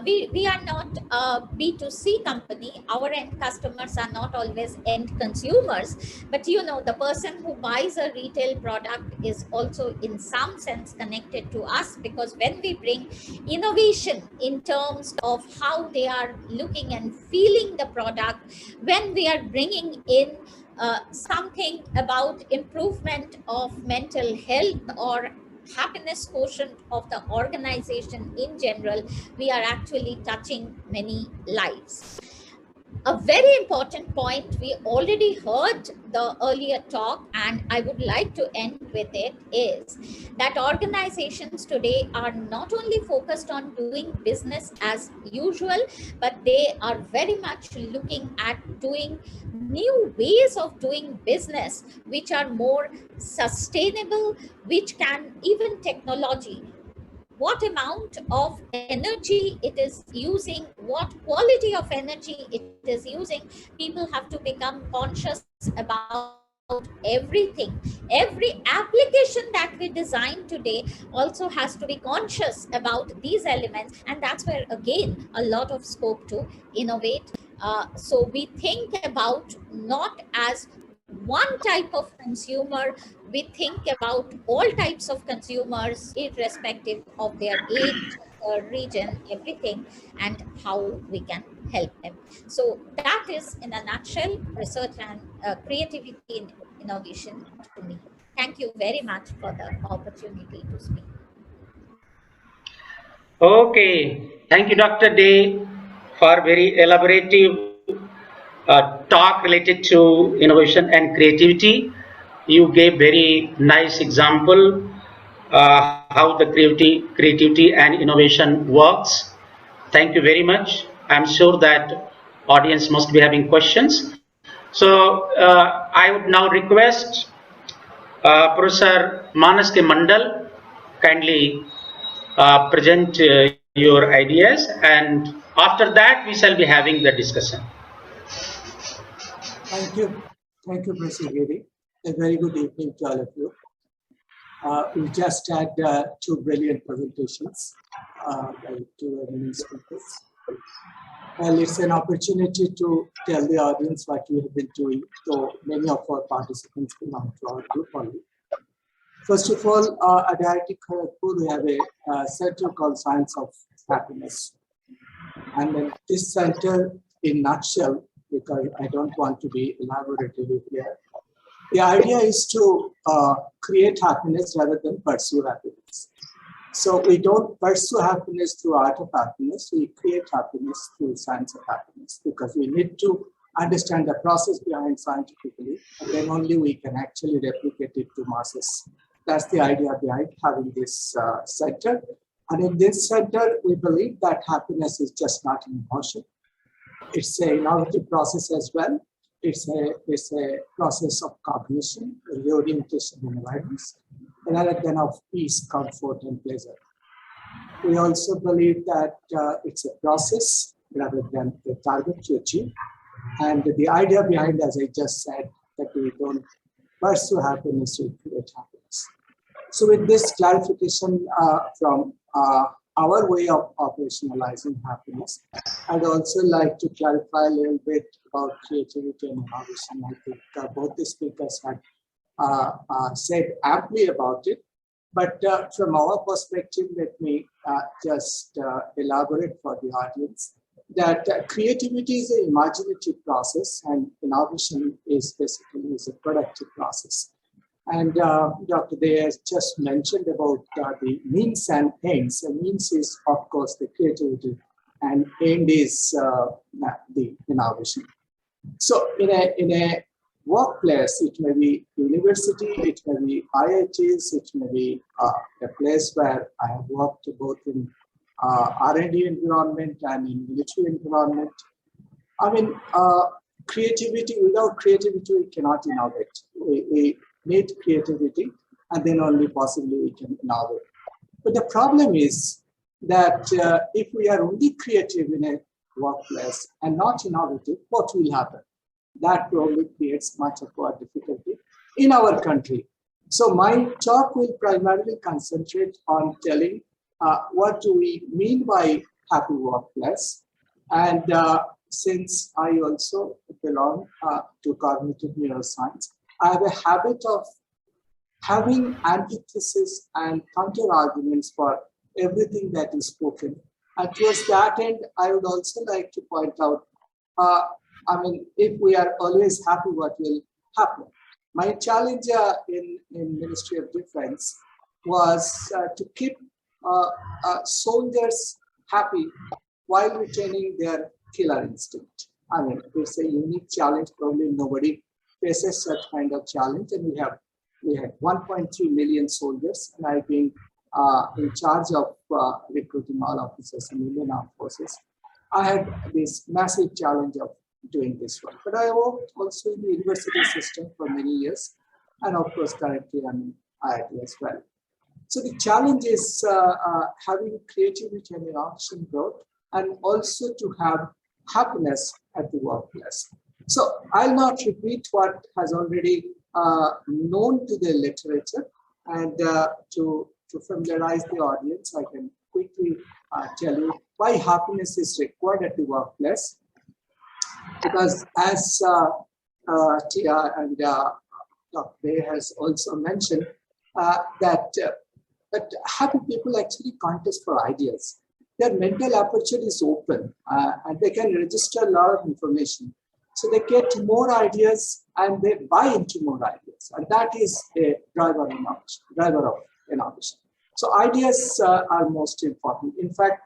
We are not a B2C company. Our end customers are not always end consumers, but the person who buys a retail product is also in some sense connected to us, because when we bring innovation in terms of how they are looking and feeling the product, when we are bringing in something about improvement of mental health or happiness quotient of the organization in general, we are actually touching many lives. a very important point. We already heard the earlier talk, and I would like to end with it, is that organizations today are not only focused on doing business as usual, but they are very much looking at doing new ways of doing business, which are more sustainable, which can, even technology, what amount of energy it is using, what quality of energy it is using. People have to become conscious about everything. Every application that we design today also has to be conscious about these elements, and that's where again a lot of scope to innovate. So we think about not as one type of consumer, we think about all types of consumers, irrespective of their age, region, everything, and how we can help them. So that is, in a nutshell, research and creativity in innovation to me. Thank you very much for the opportunity to speak. Okay, thank you, Dr. Day, for very elaborative talk related to innovation and creativity. You gave very nice example how the creativity and innovation works. Thank you very much. I'm sure that audience must be having questions. So I would now request Professor Manas K Mandal kindly present your ideas, and after that we shall be having the discussion. Thank you, Professor Giri. A very good evening to all of you. We just had two brilliant presentations by two eminent speakers. Well, it's an opportunity to tell the audience what we have been doing, though many of our participants belong to our group only. First of all, at IIT Kharagpur, we have a center called Science of Happiness. And then this center, in nutshell, because I don't want to be elaborative here, the idea is to create happiness rather than pursue happiness. So we don't pursue happiness through art of happiness, we create happiness through science of happiness, because we need to understand the process behind scientifically, and then only we can actually replicate it to masses. That's the idea behind having this center. And in this center, we believe that happiness is just not an emotion. It's an innovative process as well. It's a process of cognition, reorientation, and awareness, rather than of peace, comfort, and pleasure. We also believe that it's a process rather than a target to achieve. And the idea behind, as I just said, that we don't pursue happiness, we create happiness. So with this clarification from our way of operationalizing happiness, I'd also like to clarify a little bit about creativity and innovation. I think both the speakers had said amply about it, but from our perspective, let me just elaborate for the audience that creativity is an imaginative process and innovation is basically a productive process. And Dr. Dey has just mentioned about the means and ends. The means is, of course, the creativity, and end is the innovation. So in a workplace, it may be university, it may be IITs, it may be a place where I have worked both in R&D environment and in military environment. I mean, creativity, without creativity, we cannot innovate. We need creativity, and then only possibly we can innovate. But the problem is that if we are only creative in a workplace and not innovative, what will happen? That probably creates much of our difficulty in our country. So my talk will primarily concentrate on telling what do we mean by happy workplace. And since I also belong to cognitive neuroscience, I have a habit of having antithesis and counter arguments for everything that is spoken. And towards that end, I would also like to point out, I mean, if we are always happy, what will happen? My challenge in Ministry of Defense was to keep soldiers happy while retaining their killer instinct. I mean, it's a unique challenge. Probably nobody faces such kind of challenge. And we had 1.3 million soldiers, and I've been in charge of recruiting all officers in Indian Armed Forces. I had this massive challenge of doing this work. But I worked also in the university system for many years. And of course, currently I'm in IIT as well. So the challenge is having creativity and innovation growth, and also to have happiness at the workplace. So I'll not repeat what has already known to the literature, and to familiarize the audience, I can quickly tell you why happiness is required at the workplace. Because as Tia and Dr. Dey has also mentioned, that happy people actually contest for ideas. Their mental aperture is open, and they can register a lot of information. So they get more ideas and they buy into more ideas. And that is a driver of innovation. So ideas are most important. In fact,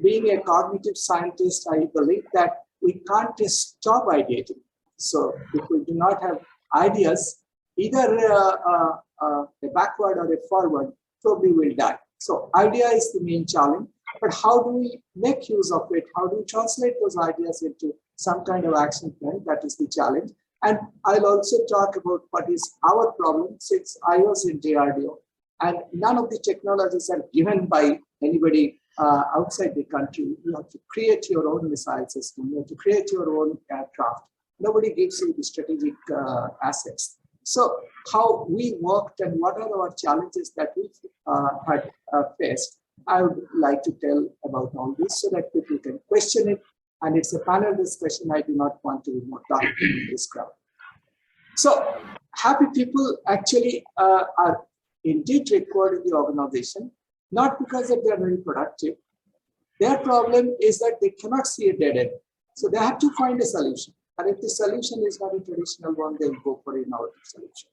being a cognitive scientist, I believe that we can't stop ideating. So if we do not have ideas, either a backward or a forward, probably will die. So idea is the main challenge, but how do we make use of it? How do we translate those ideas into some kind of action plan? That is the challenge. And I'll also talk about what is our problem, since I was in DRDO, and none of the technologies are given by anybody outside the country. You have to create your own missile system. You have to create your own aircraft. Nobody gives you the strategic assets. So how we worked and what are our challenges that we had faced, I would like to tell about all this so that people can question it. And it's a panel discussion. I do not want to be more talkative in this crowd. So happy people actually are indeed required in the organization, not because that they are very productive. Their problem is that they cannot see a dead end. So they have to find a solution. And if the solution is not a traditional one, they'll go for an innovative solution.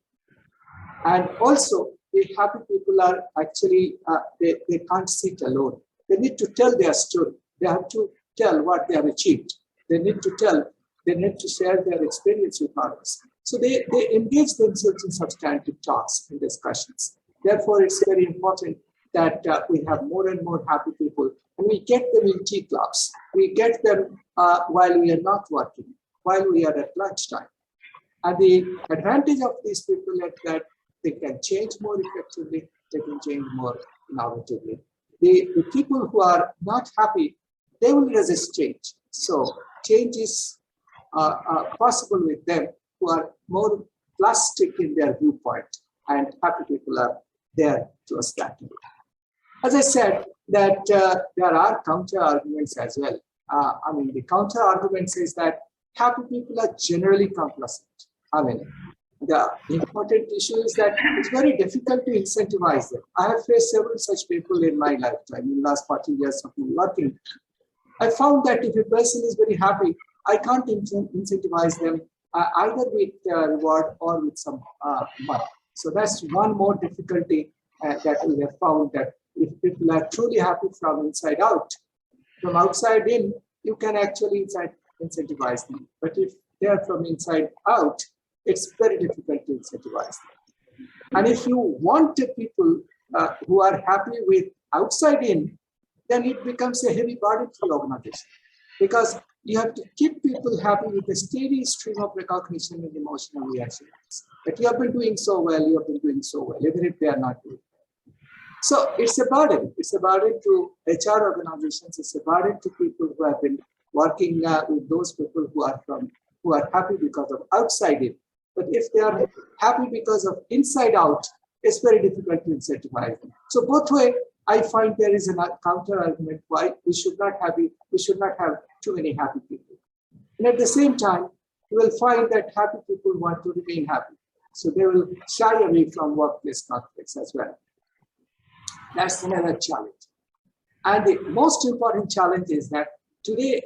And also, the happy people are actually, they can't sit alone. They need to tell their story. They have to tell what they have achieved. They need to share their experience with others. So they engage themselves in substantive talks and discussions. Therefore, it's very important that we have more and more happy people, and we get them in tea clubs. We get them while we are not working, while we are at lunchtime. And the advantage of these people is that they can change more effectively, they can change more innovatively. The people who are not happy, they will resist change. So change is possible with them who are more plastic in their viewpoint, and happy people are there to establish. As I said, that there are counter arguments as well. I mean, the counter argument says that happy people are generally complacent. I mean, the important issue is that it's very difficult to incentivize them. I have faced several such people in my lifetime, in the last 40 years of working. I found that if a person is very happy, I can't incentivize them either with reward or with some money. So that's one more difficulty that we have found, that if people are truly happy from inside out, from outside in, you can actually incentivize them. But if they are from inside out, it's very difficult to incentivize them. And if you want people who are happy with outside in, then it becomes a heavy burden for the organization, because you have to keep people happy with a steady stream of recognition and emotional reactions. That you have been doing so well, you have been doing so well, even if they are not doing well. So it's a burden. It's a burden to HR organizations. It's a burden to people who have been working with those people who are happy because of outside in. But if they are happy because of inside out, it's very difficult to incentivize them. So both ways, I find there is a counter argument why we should not have too many happy people. And at the same time, you will find that happy people want to remain happy. So they will shy away from workplace conflicts as well. That's another challenge. And the most important challenge is that today,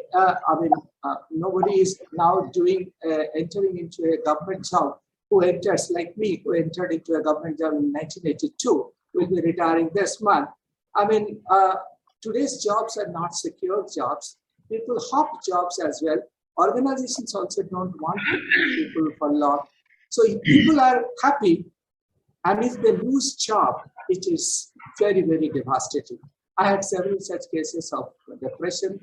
nobody is now entering into a government job who enters, like me, who entered into a government job in 1982, will be retiring this month. I mean, today's jobs are not secure jobs. people hop jobs as well. Organizations also don't want people for long. So if people are happy, and if they lose job, it is very, very devastating. I had several such cases of depression,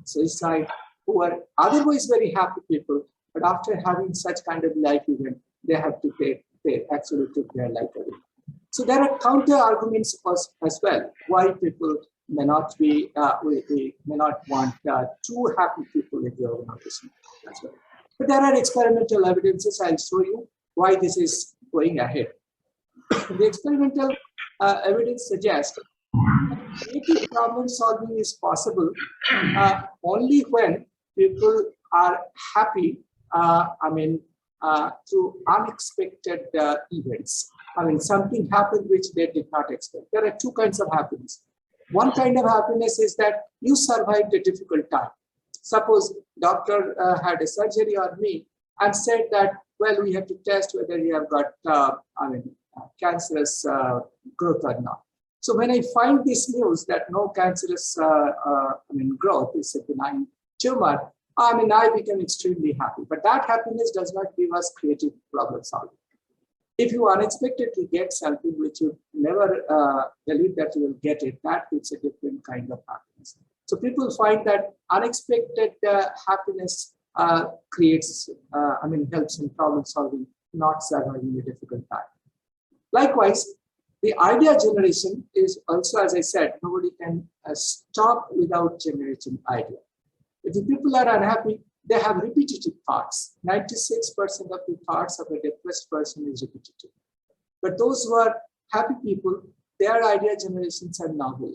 suicide, who are otherwise very happy people, but after having such kind of life event, they have to they actually took their life away. So there are counter arguments as well why people may not be, we may not want too happy people in the organization as well. But there are experimental evidences. I'll show you why this is going ahead. The experimental evidence suggests that creative problem solving is possible only when people are happy, through unexpected events. Something happened which they did not expect. There are two kinds of happiness. One kind of happiness is that you survived a difficult time. Suppose doctor had a surgery on me and said that, well, we have to test whether you have got cancerous growth or not. So when I find this news that no cancerous growth is a benign tumor, I become extremely happy. But that happiness does not give us creative problem solving. If you unexpectedly get something which you never believe that you will get it, that gives a different kind of happiness. So people find that unexpected happiness creates, helps in problem solving, not surviving a difficult time. Likewise, the idea generation is also, as I said, nobody can stop without generating idea. If the people are unhappy, they have repetitive thoughts. 96% of the thoughts of a depressed person is repetitive. But those who are happy people, their idea generations are novel,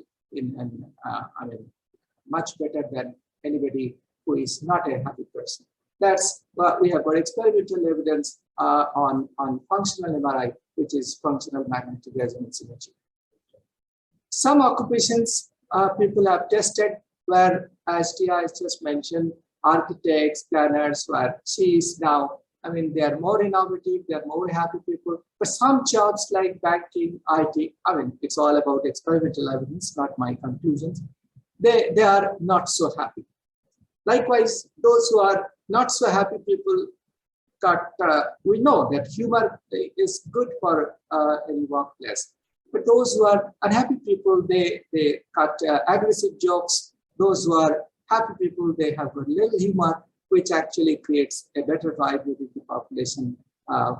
much better than anybody who is not a happy person. That's what we have got experimental evidence on functional MRI, which is functional magnetic resonance imaging. Some occupations people have tested where, as Tia has just mentioned, architects, planners, where she is now, they are more innovative, they are more happy people. But some jobs like banking, IT, it's all about experimental evidence, not my conclusions. They are not so happy. Likewise, those who are not so happy people we know that humor is good for any workplace. But those who are unhappy people, they cut aggressive jokes. Those who are happy people, they have a little humor, which actually creates a better vibe within the population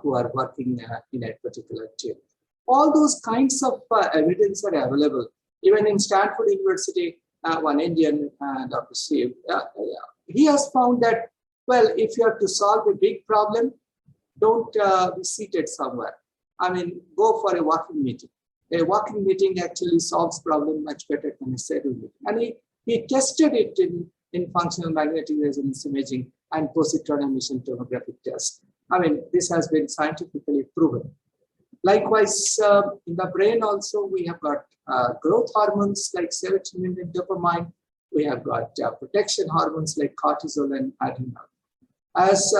who are working in a particular team. All those kinds of evidence are available. Even in Stanford University, one Indian, Dr. Steve, he has found that, well, if you have to solve a big problem, don't be seated somewhere. Go for a walking meeting. A walking meeting actually solves problem much better than a scheduled meeting. And he tested it in functional magnetic resonance imaging and positron emission tomographic test. This has been scientifically proven. Likewise, in the brain also, we have got growth hormones like serotonin and dopamine. We have got protection hormones like cortisol and adrenaline. As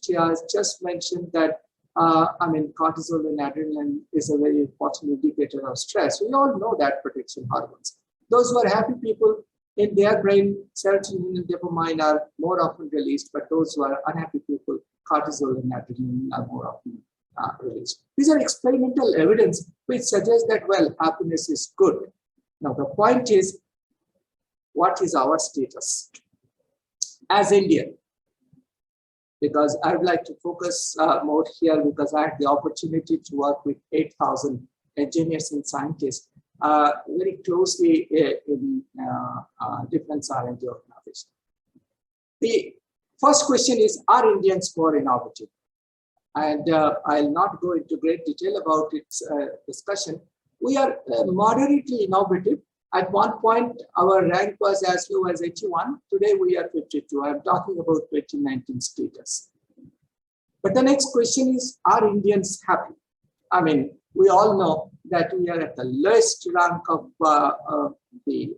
Tia has just mentioned that, cortisol and adrenaline is a very important indicator of stress. We all know that protection hormones. Those who are happy people, in their brain, serotonin and dopamine are more often released, but those who are unhappy people, cortisol and adrenaline are more often released. These are experimental evidence which suggests that, well, happiness is good. Now, the point is, what is our status as Indian? Because I would like to focus more here because I had the opportunity to work with 8,000 engineers and scientists very closely in different R&D organizations. The first question is, are Indians more innovative? And I'll not go into great detail about its discussion. We are moderately innovative. At one point, our rank was as low as 81. Today, we are 52. I'm talking about 2019 status. But the next question is, are Indians happy? We all know that we are at the lowest rank of the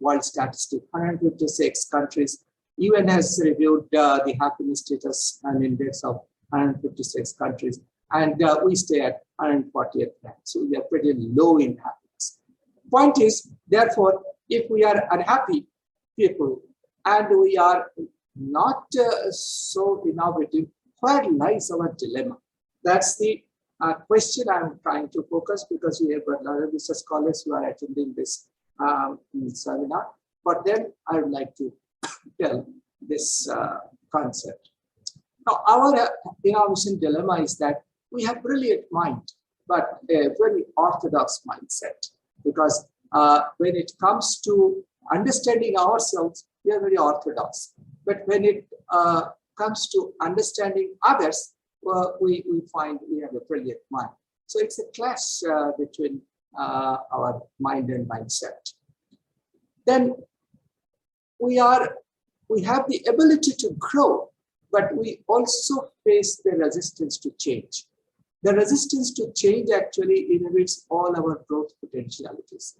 world statistic, 156 countries. UN has reviewed the happiness status and index of 156 countries, and we stay at 140th rank. So we are pretty low in happiness. Point is, therefore, if we are unhappy people and we are not so innovative, where lies our dilemma? That's the question I'm trying to focus, because we have a lot of research scholars who are attending this seminar. For them, I would like to tell this concept. Now, our innovation dilemma is that we have brilliant mind, but a very orthodox mindset, because when it comes to understanding ourselves, we are very orthodox. But when it comes to understanding others, we find we have a brilliant mind. So it's a clash between our mind and mindset. Then we have the ability to grow, but we also face the resistance to change. The resistance to change actually inhibits all our growth potentialities.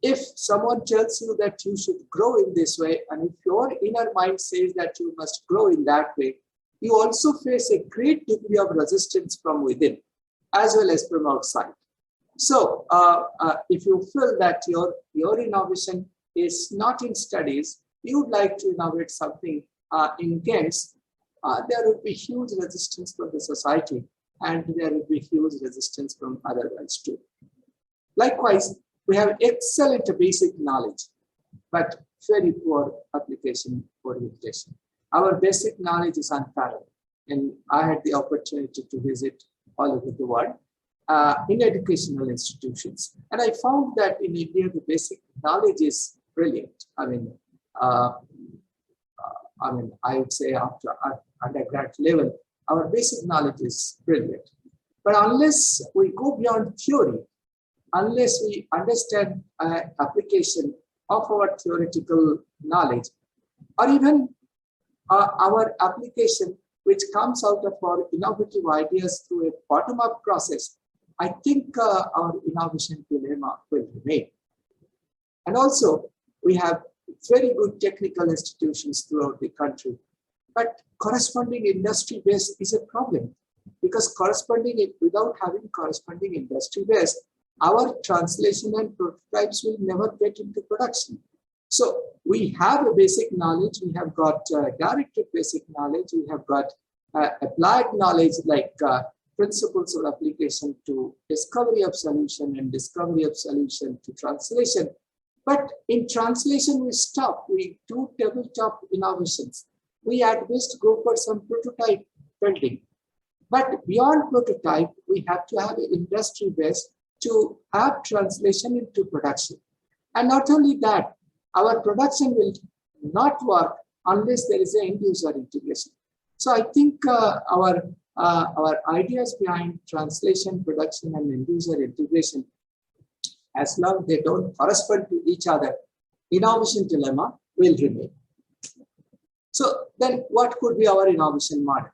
If someone tells you that you should grow in this way, and if your inner mind says that you must grow in that way, you also face a great degree of resistance from within, as well as from outside. So if you feel that your innovation is not in studies, you would like to innovate something in games, there would be huge resistance from the society, and there would be huge resistance from other ones too. Likewise, we have excellent basic knowledge, but very poor application orientation. Our basic knowledge is unparalleled, and I had the opportunity to visit all over the world in educational institutions, and I found that in India the basic knowledge is brilliant. I would say after undergrad level, our basic knowledge is brilliant. But unless we go beyond theory, unless we understand application of our theoretical knowledge, or even our application which comes out of our innovative ideas through a bottom-up process, I think our innovation dilemma will remain. And also, we have very good technical institutions throughout the country, but corresponding industry base is a problem, because without having corresponding industry base, our translation and prototypes will never get into production. So we have a basic knowledge, we have got directed basic knowledge, we have got applied knowledge like principles of application to discovery of solution and discovery of solution to translation. But in translation, we stop. We do tabletop innovations. We at best go for some prototype building. But beyond prototype, we have to have an industry base to have translation into production. And not only that, our production will not work unless there is an end user integration. So I think our ideas behind translation, production, and end user integration, as long as they don't correspond to each other, innovation dilemma will remain. So then what could be our innovation model?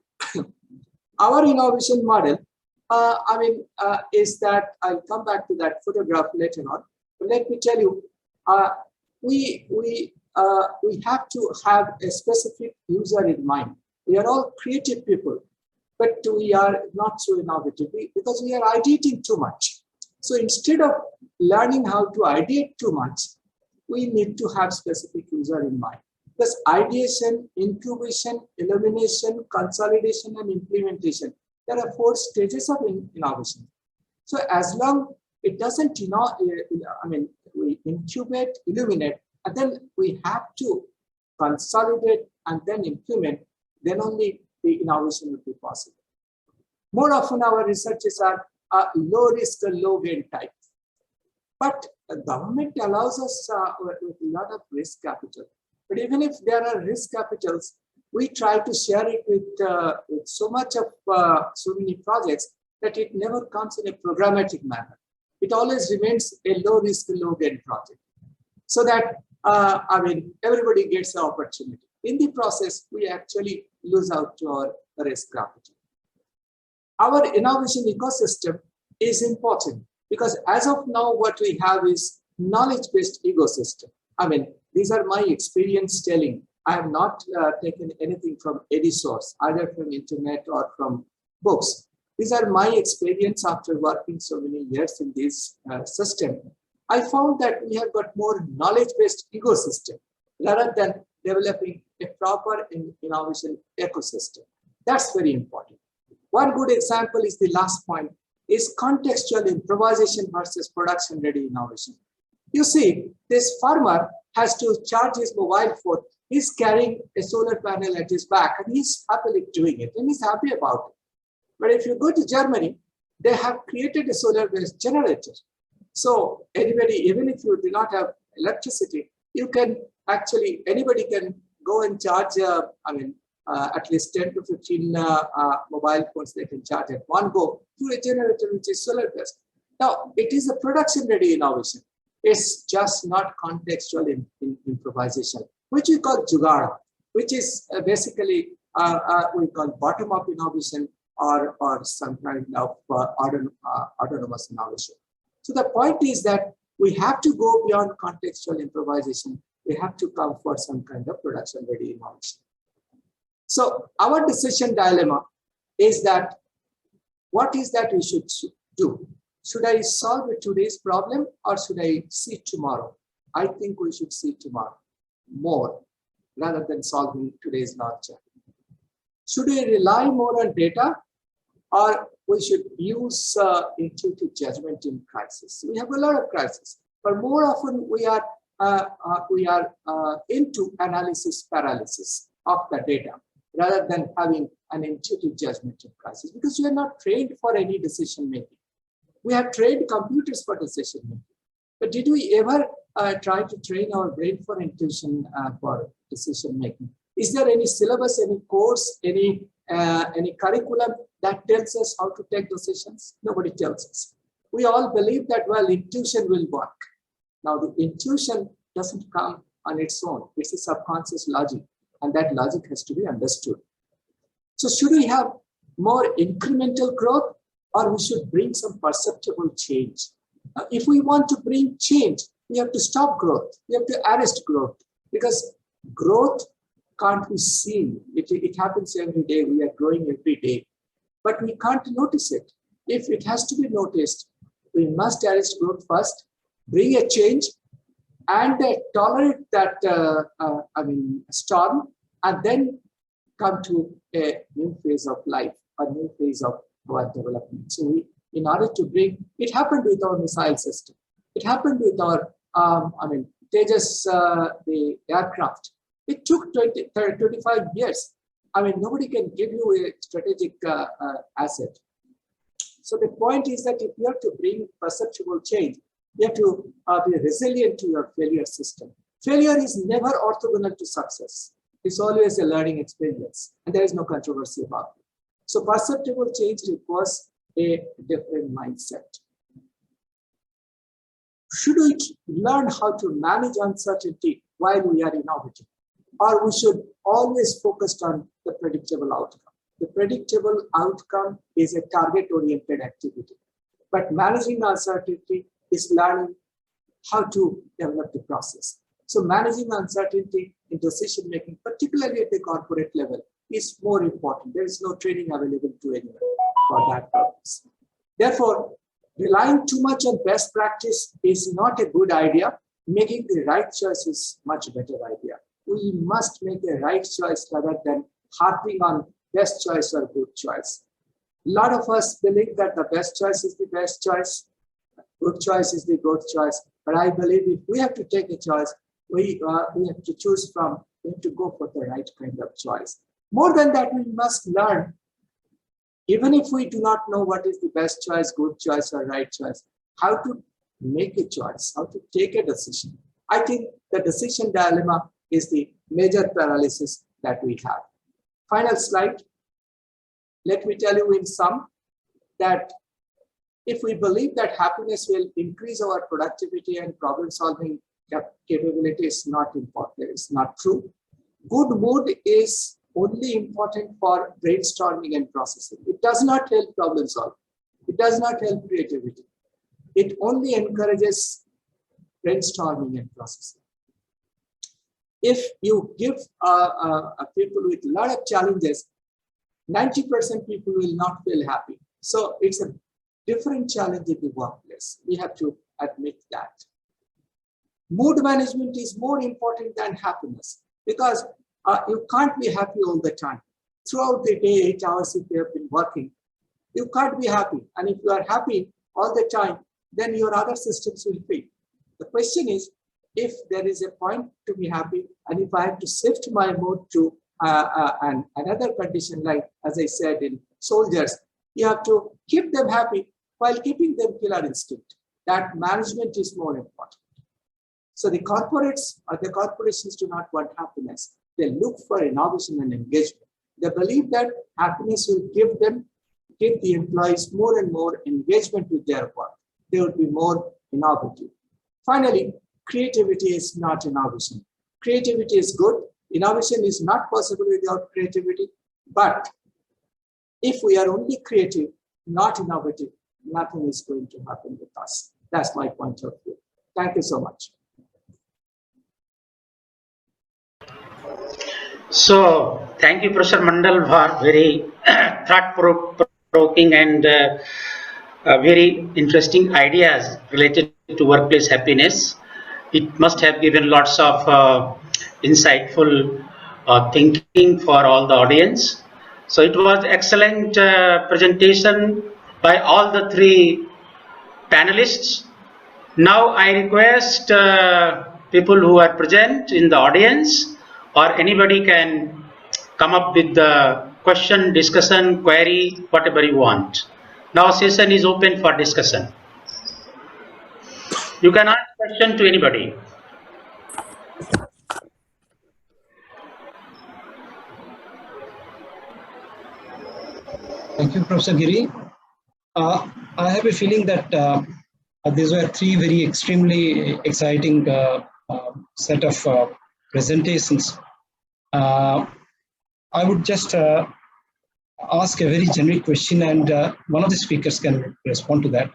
Our innovation model, is that, I'll come back to that photograph later on, but let me tell you, we have to have a specific user in mind. We are all creative people, but we are not so innovative because we are ideating too much. So instead of learning how to ideate too much, we need to have specific user in mind. Because ideation, incubation, illumination, consolidation, and implementation, there are 4 stages of innovation. So as long it doesn't, we incubate, illuminate, and then we have to consolidate and then implement, then only the innovation will be possible. More often our researches are low risk and low gain type. But the government allows us with a lot of risk capital. But even if there are risk capitals, we try to share it with so many projects that it never comes in a programmatic manner. It always remains a low risk, low gain project. So that, everybody gets an opportunity. In the process, we actually lose out to our risk capital. Our innovation ecosystem is important because as of now, what we have is knowledge-based ecosystem. These are my experience telling. I have not taken anything from any source, either from internet or from books. These are my experience after working so many years in this system. I found that we have got more knowledge-based ecosystem rather than developing a proper innovation ecosystem. That's very important. One good example is the last point, is contextual improvisation versus production-ready innovation. You see, this farmer has to charge his mobile phone. He's carrying a solar panel at his back, and he's happily doing it, and he's happy about it. But if you go to Germany, they have created a solar-based generator. So anybody, even if you do not have electricity, you can actually, anybody can go and charge, at least 10 to 15 mobile phones they can charge at one go through a generator which is solar-based. Now, it is a production-ready innovation. It's just not contextual improvisation, which we call Jugada, which is basically we call bottom-up innovation or some kind of autonomous innovation. So the point is that we have to go beyond contextual improvisation. We have to come for some kind of production-ready innovation. So our decision dilemma is that what is that we should do? Should I solve today's problem or should I see tomorrow? I think we should see tomorrow more rather than solving today's large challenge. Should we rely more on data or we should use intuitive judgment in crisis? We have a lot of crises, but more often we are into analysis paralysis of the data rather than having an intuitive judgment in crisis, because we are not trained for any decision making. We have trained computers for decision making, but did we ever try to train our brain for intuition for decision making? Is there any syllabus, any course, any curriculum that tells us how to take decisions? Nobody tells us. We all believe that, well, intuition will work. Now, the intuition doesn't come on its own. It's a subconscious logic, and that logic has to be understood. So should we have more incremental growth, or we should bring some perceptible change? If we want to bring change, we have to stop growth. We have to arrest growth, because growth can't be seen. It happens every day. We are growing every day, but we can't notice it. If it has to be noticed, we must arrest growth first, bring a change, and tolerate that storm, and then come to a new phase of life, a new phase of our development. So in order to bring, it happened with our missile system. It happened with our, Tejas, the aircraft. It took 25 years. Nobody can give you a strategic asset. So the point is that if you have to bring perceptible change, you have to be resilient to your failure system. Failure is never orthogonal to success. It's always a learning experience, and there is no controversy about it. So perceptible change requires a different mindset. Should we learn how to manage uncertainty while we are innovating? Or we should always focus on the predictable outcome? The predictable outcome is a target-oriented activity. But managing uncertainty is learning how to develop the process. So managing uncertainty in decision-making, particularly at the corporate level, is more important. There is no training available to anyone for that purpose. Therefore, relying too much on best practice is not a good idea. Making the right choice is much better idea. We must make a right choice rather than harping on best choice or good choice. A lot of us believe that the best choice is the best choice, good choice is the good choice. But I believe if we have to take a choice, we have to choose from, we have to go for the right kind of choice. More than that, we must learn, even if we do not know what is the best choice, good choice, or right choice, how to make a choice, how to take a decision. I think the decision dilemma is the major paralysis that we have. Final slide. Let me tell you in sum that if we believe that happiness will increase our productivity and problem-solving capability, is not important. It's not true. Good mood is only important for brainstorming and processing. It does not help problem solving. It does not help creativity. It only encourages brainstorming and processing. If you give people with a lot of challenges, 90% people will not feel happy. So it's a different challenge in the workplace. We have to admit that. Mood management is more important than happiness. because you can't be happy all the time. Throughout the day, 8 hours if you have been working, you can't be happy. And if you are happy all the time, then your other systems will fail. The question is, if there is a point to be happy, and if I have to shift my mood to another condition, like as I said in soldiers, you have to keep them happy while keeping them killer instinct. That management is more important. So the corporates or the corporations do not want happiness. They look for innovation and engagement. They believe that happiness will give the employees more and more engagement with their work. They would be more innovative. Finally, creativity is not innovation. Creativity is good. Innovation is not possible without creativity. But if we are only creative, not innovative, nothing is going to happen with us. That's my point of view. Thank you so much. So, thank you, Professor Mandal, for very thought-provoking and very interesting ideas related to workplace happiness. It must have given lots of insightful thinking for all the audience. So, it was excellent presentation by all the three panelists. Now, I request people who are present in the audience, or anybody can come up with the question, discussion, query, whatever you want. Now session is open for discussion. You can ask question to anybody. Thank you, Professor Giri. I have a feeling that these were three very extremely exciting set of presentations. I would just ask a very generic question, and one of the speakers can respond to that,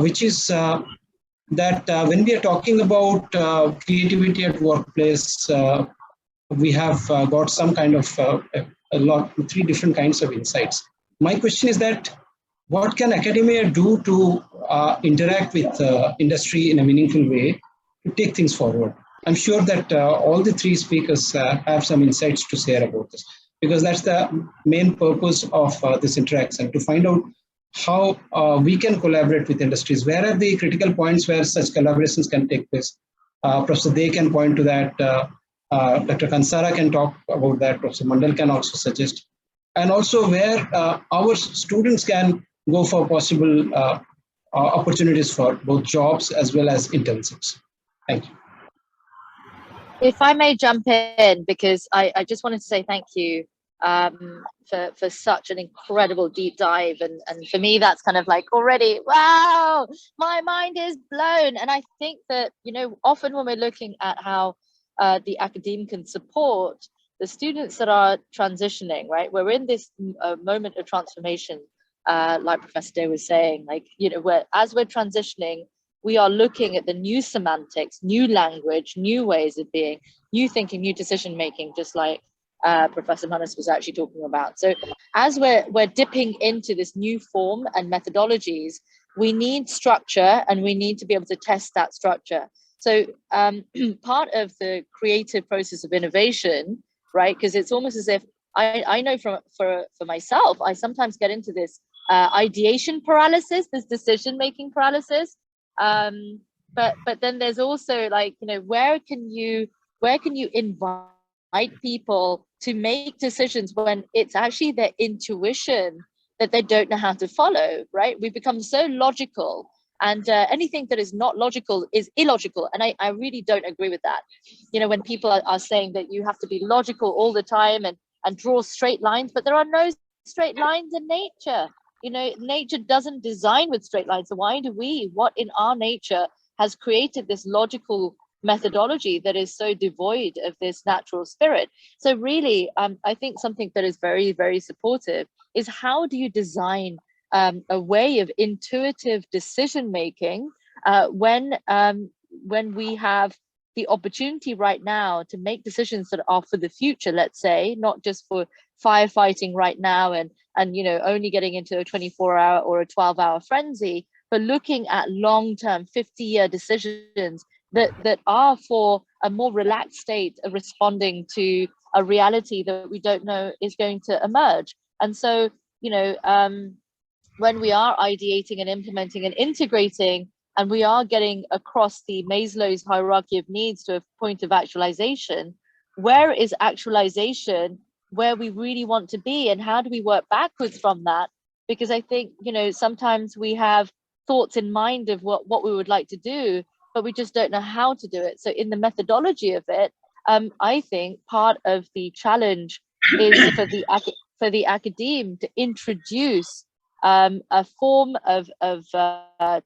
which is that when we are talking about creativity at workplace, we have got some kind of three different kinds of insights. My question is that what can academia do to interact with industry in a meaningful way to take things forward? I'm sure that all the three speakers have some insights to share about this, because that's the main purpose of this interaction, to find out how we can collaborate with industries. Where are the critical points where such collaborations can take place? Professor Dey can point to that. Dr. Kansara can talk about that. Professor Mandal can also suggest. And also where our students can go for possible opportunities for both jobs as well as internships. Thank you. If I may jump in, because I just wanted to say thank you for such an incredible deep dive. And for me, that's kind of like already, wow, my mind is blown. And I think that, you know, often when we're looking at how the academe can support the students that are transitioning, right? We're in this moment of transformation, like Professor Dey was saying, like, you know, as we're transitioning, we are looking at the new semantics, new language, new ways of being, new thinking, new decision making, just like Professor Manas was actually talking about. So as we're dipping into this new form and methodologies, we need structure, and we need to be able to test that structure. So part of the creative process of innovation, right? Because it's almost as if I know for myself, I sometimes get into this ideation paralysis, this decision making paralysis. But then there's also, like, you know, where can you invite people to make decisions when it's actually their intuition that they don't know how to follow, right? We become so logical, and anything that is not logical is illogical, and I really don't agree with that. You know, when people are saying that you have to be logical all the time and draw straight lines, but there are no straight lines in nature. You know, nature doesn't design with straight lines. So why do we? What in our nature has created this logical methodology that is so devoid of this natural spirit? So really, I think something that is very, very supportive is, how do you design a way of intuitive decision making when we have the opportunity right now to make decisions that are for the future, let's say, not just for firefighting right now and you know, only getting into a 24-hour or a 12-hour frenzy, but looking at long-term 50-year decisions that are for a more relaxed state of responding to a reality that we don't know is going to emerge. And so, you know, when we are ideating and implementing and integrating, and we are getting across the Maslow's hierarchy of needs to a point of actualization, where is actualization where we really want to be, and how do we work backwards from that? Because I think, you know, sometimes we have thoughts in mind of what we would like to do, but we just don't know how to do it. So in the methodology of it, I think part of the challenge is for the academe to introduce a form of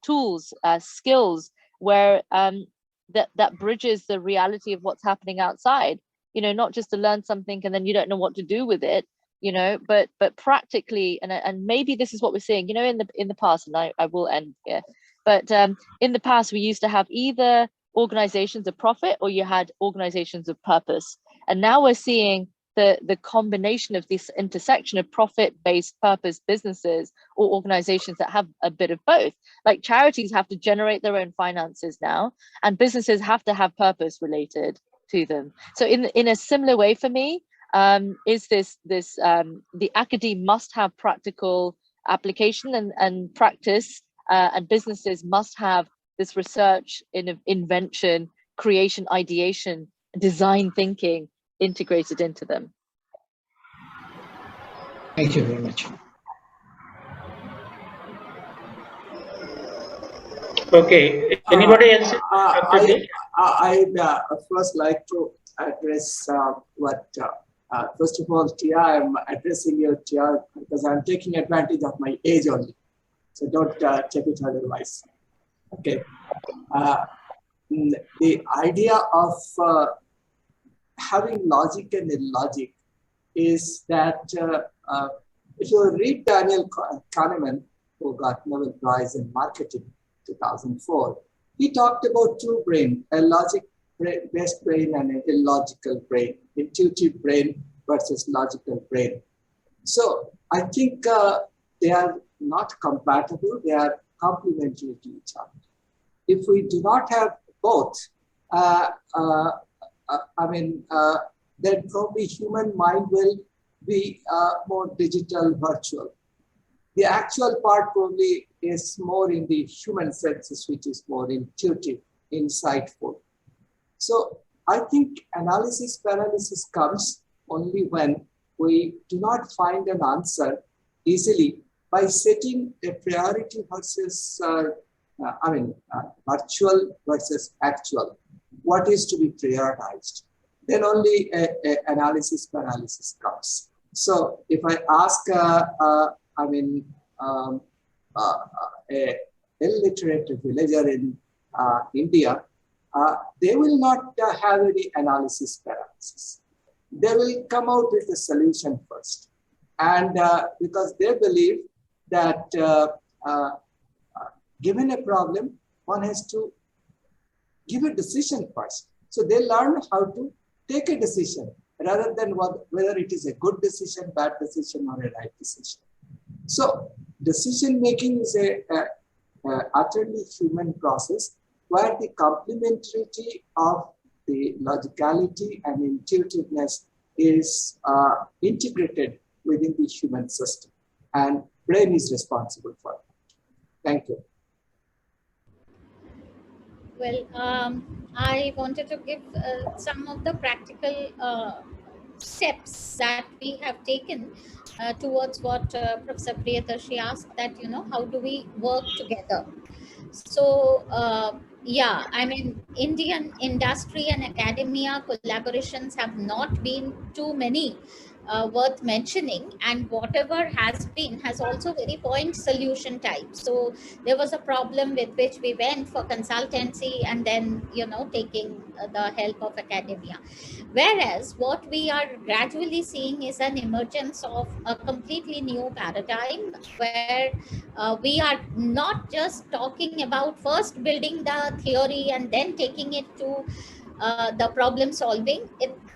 tools, skills, where that bridges the reality of what's happening outside. You know, not just to learn something and then you don't know what to do with it, you know, but practically, and maybe this is what we're seeing, you know, in the past, and I will end here, but in the past we used to have either organizations of profit or you had organizations of purpose, and now we're seeing the combination of this intersection of profit-based purpose businesses or organizations that have a bit of both. Like charities have to generate their own finances now, and businesses have to have purpose related to them. So in a similar way for me, is this the academe must have practical application and practice, and businesses must have this research, invention, creation, ideation, design thinking integrated into them. Thank you very much. Okay, anybody else? I'd first like to address what, first of all, Tia, I'm addressing you, Tia, because I'm taking advantage of my age only. So don't take it otherwise. Okay. The idea of having logic and illogic is that if you read Daniel Kahneman, who got Nobel Prize in Marketing 2004, he talked about two brains, a logic-based brain and an illogical brain, intuitive brain versus logical brain. So I think they are not compatible, they are complementary to each other. If we do not have both, then probably human mind will be more digital, virtual. The actual part probably is more in the human senses, which is more intuitive, insightful. So I think analysis paralysis comes only when we do not find an answer easily by setting a priority versus, virtual versus actual. What is to be prioritized? Then only analysis paralysis comes. So if I ask, a illiterate villager in India, they will not have any analysis paralysis. They will come out with a solution first. And because they believe that given a problem, one has to give a decision first. So they learn how to take a decision rather than whether it is a good decision, bad decision, or a right decision. So decision making is a utterly human process where the complementarity of the logicality and intuitiveness is integrated within the human system, and brain is responsible for it. Thank you. Well, I wanted to give some of the practical steps that we have taken towards what Professor Priyadarshi asked, that, you know, how do we work together? So, yeah, I mean, Indian industry and academia collaborations have not been too many worth mentioning, and whatever has been has also very point solution type. So there was a problem with which we went for consultancy and then, you know, taking the help of academia. Whereas what we are gradually seeing is an emergence of a completely new paradigm where we are not just talking about first building the theory and then taking it to the problem solving.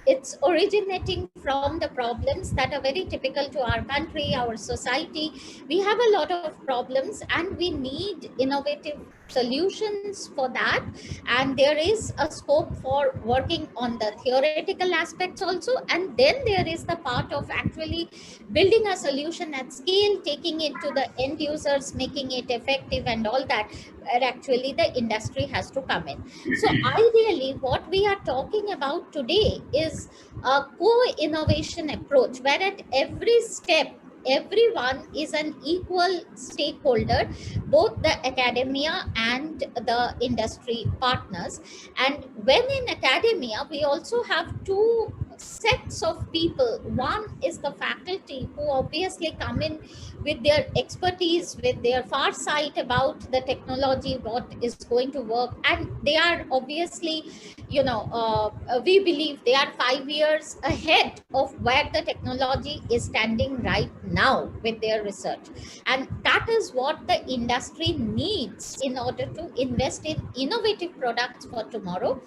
It's originating from the problems that are very typical to our country, our society. We have a lot of problems and we need innovative solutions for that, and there is a scope for working on the theoretical aspects also, and then there is the part of actually building a solution at scale, taking it to the end users, making it effective and all that, where actually the industry has to come in. So ideally what we are talking about today is a co-innovation approach, where at every step everyone is an equal stakeholder, both the academia and the industry partners. And when in academia, we also have two sets of people. One is the faculty, who obviously come in with their expertise, with their far sight about the technology, what is going to work, and they are obviously, we believe they are 5 years ahead of where the technology is standing right now with their research. And that is what the industry needs in order to invest in innovative products for tomorrow.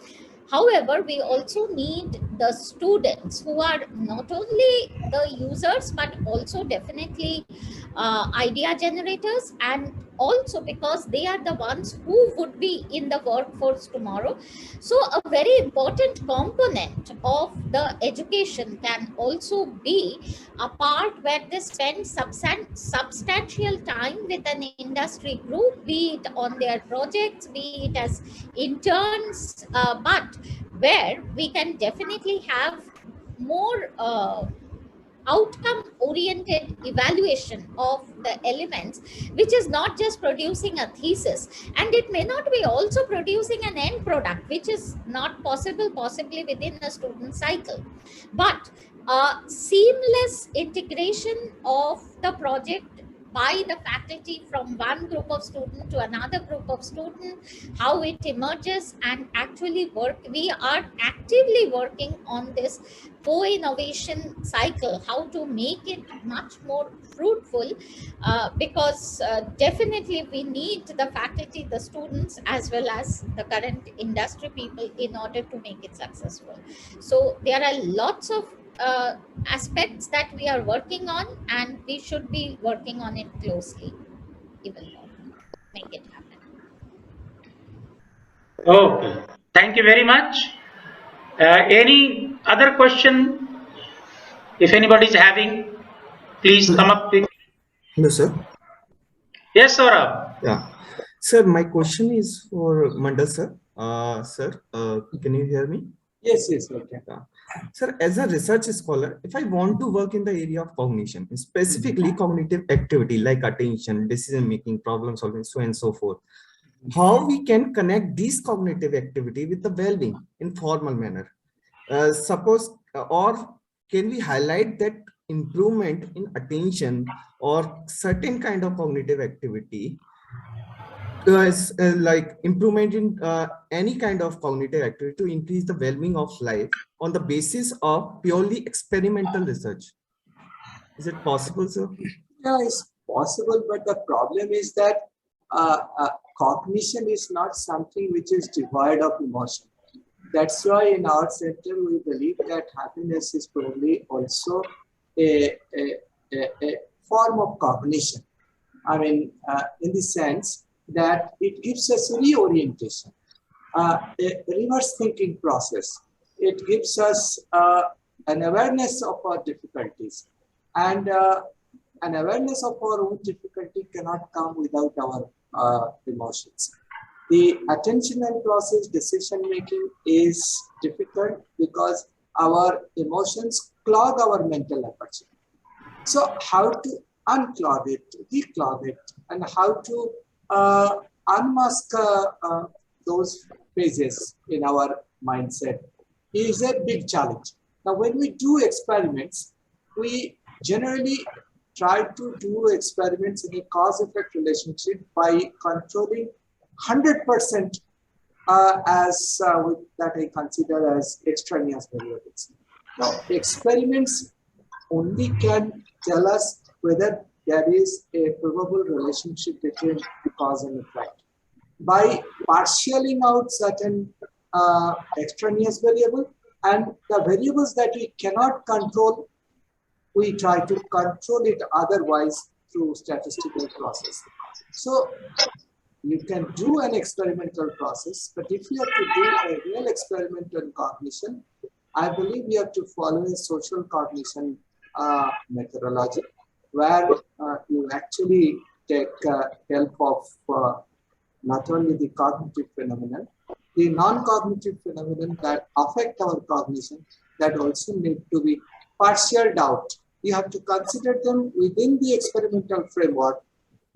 However, we also need the students, who are not only the users but also definitely idea generators, and also because they are the ones who would be in the workforce tomorrow. So a very important component of the education can also be a part where they spend substantial time with an industry group, be it on their projects, be it as interns, but where we can definitely have more outcome oriented evaluation of the elements, which is not just producing a thesis, and it may not be also producing an end product, which is not possible possibly within a student cycle, but seamless integration of the project by the faculty from one group of student to another group of student, how it emerges and actually work. We are actively working on this co-innovation cycle, how to make it much more fruitful, because definitely we need the faculty, the students, as well as the current industry people in order to make it successful. So there are lots of aspects that we are working on, and we should be working on it closely even more, make it happen. Okay, thank you very much. Any other question? If anybody is having, please come up with. Hello, sir. Yes, Saurabh. Yeah, sir. My question is for Mandal, sir. Sir, can you hear me? Yes, yes, okay. Yeah. Sir, as a research scholar, if I want to work in the area of cognition, specifically cognitive activity like attention, decision making, problem solving, so and so forth, how we can connect this cognitive activity with the well-being in formal manner? Suppose, or can we highlight that improvement in attention or certain kind of cognitive activity, like improvement in any kind of cognitive activity to increase the well-being of life on the basis of purely experimental research? Is it possible, sir? Yeah, it's possible, but the problem is that cognition is not something which is devoid of emotion. That's why in our center we believe that happiness is probably also a form of cognition. I mean, in the sense that it gives us reorientation, a reverse thinking process. It gives us an awareness of our difficulties, and an awareness of our own difficulty cannot come without our emotions. The attentional process, decision making, is difficult because our emotions clog our mental aperture. So how to unclog it, declog it, and how to unmask those phases in our mindset is a big challenge. Now, when we do experiments, we generally try to do experiments in a cause-effect relationship by controlling 100% as that I consider as extraneous variables. Now, experiments only can tell us whether there is a probable relationship between cause and effect. By partialing out certain extraneous variable, and the variables that we cannot control, we try to control it otherwise through statistical process. So You can do an experimental process, but if you have to do a real experiment on cognition, I believe you have to follow a social cognition methodology, where you actually take help of not only the cognitive phenomenon, the non-cognitive phenomenon that affect our cognition, that also need to be partialed out. You have to consider them within the experimental framework.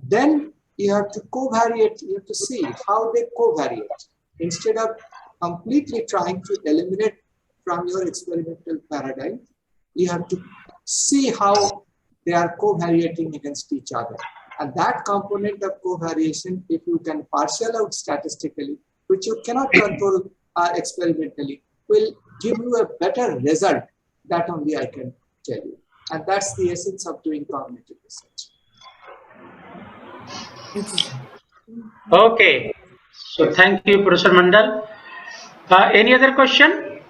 Then you have to covariate, you have to see how they covariate. Instead of completely trying to eliminate from your experimental paradigm, you have to see how they are covariating against each other. And that component of covariation, if you can partial out statistically, which you cannot control experimentally, will give you a better result. That only I can tell you. And that's the essence of doing cognitive research. Okay. So thank you, Professor Mandal. Any other question?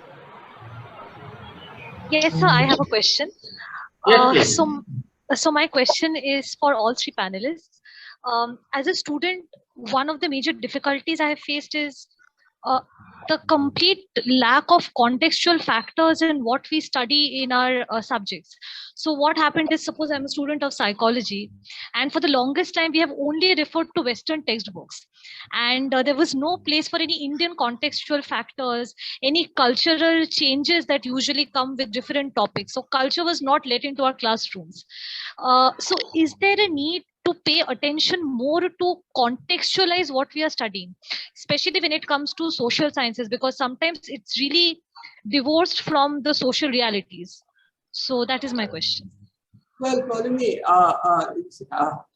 Yes, sir, I have a question. Yes, please. So my question is for all three panelists. As a student, one of the major difficulties I have faced is the complete lack of contextual factors in what we study in our subjects. So what happened is, suppose I'm a student of psychology, and for the longest time we have only referred to Western textbooks, and there was no place for any Indian contextual factors, any cultural changes that usually come with different topics. So culture was not let into our classrooms. So is there a need to pay attention more to contextualize what we are studying, especially when it comes to social sciences, because sometimes it's really divorced from the social realities? So that is my question. Well, Paulini,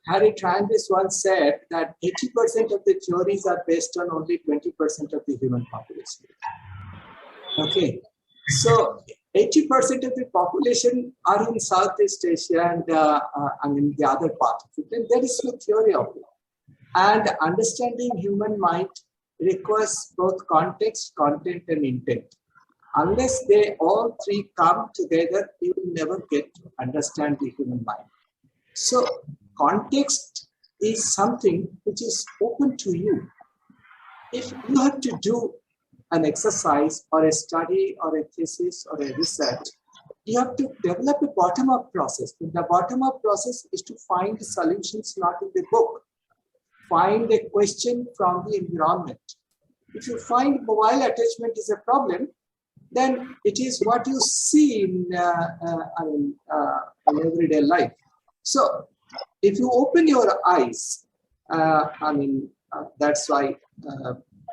Harry Trandis once said that 80% of the theories are based on only 20% of the human population. Okay, so 80% of the population are in Southeast Asia and the other part of it, and there is no theory of it. And understanding human mind requires both context, content, and intent. Unless they all three come together, you will never get to understand the human mind. So context is something which is open to you. If you have to do an exercise or a study or a thesis or a research, you have to develop a bottom-up process. And the bottom-up process is to find solutions not in the book. Find a question from the environment. If you find mobile attachment is a problem, then it is what you see in everyday life. So if you open your eyes, that's why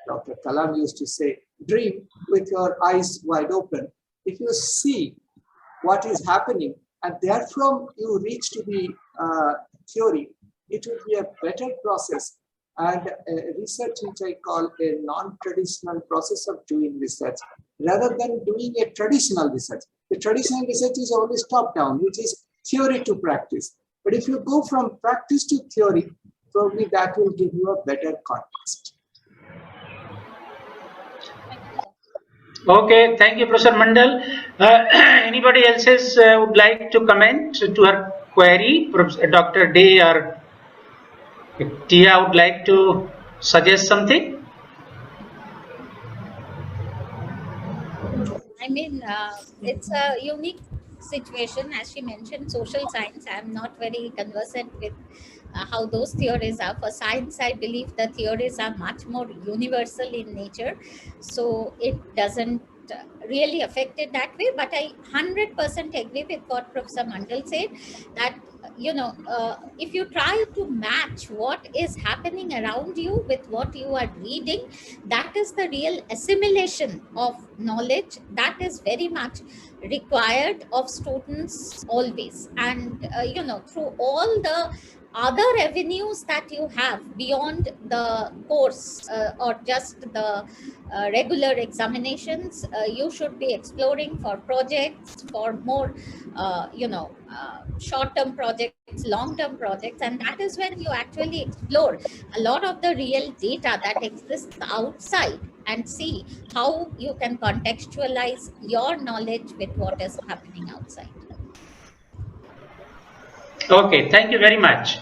Dr. Kalam used to say, dream with your eyes wide open. If you see what is happening and therefrom you reach to the theory, it will be a better process and a research which I call a non-traditional process of doing research rather than doing a traditional research. The traditional research is always top-down, which is theory to practice. But if you go from practice to theory, probably that will give you a better context. Okay, thank you, Professor Mandal. Anybody else would like to comment to her query? Dr. Dey or Tia would like to suggest something? I mean, it's a unique situation. As she mentioned, social science, I'm not very conversant with how those theories are. For science, I believe the theories are much more universal in nature. So it doesn't really affect it that way. But I 100% agree with what Professor Mandal said, that if you try to match what is happening around you with what you are reading, that is the real assimilation of knowledge that is very much required of students always. And through all the other avenues that you have beyond the course or just the regular examinations, you should be exploring for projects, for more short-term projects, long-term projects, and that is when you actually explore a lot of the real data that exists outside and see how you can contextualize your knowledge with what is happening outside. Okay, thank you very much.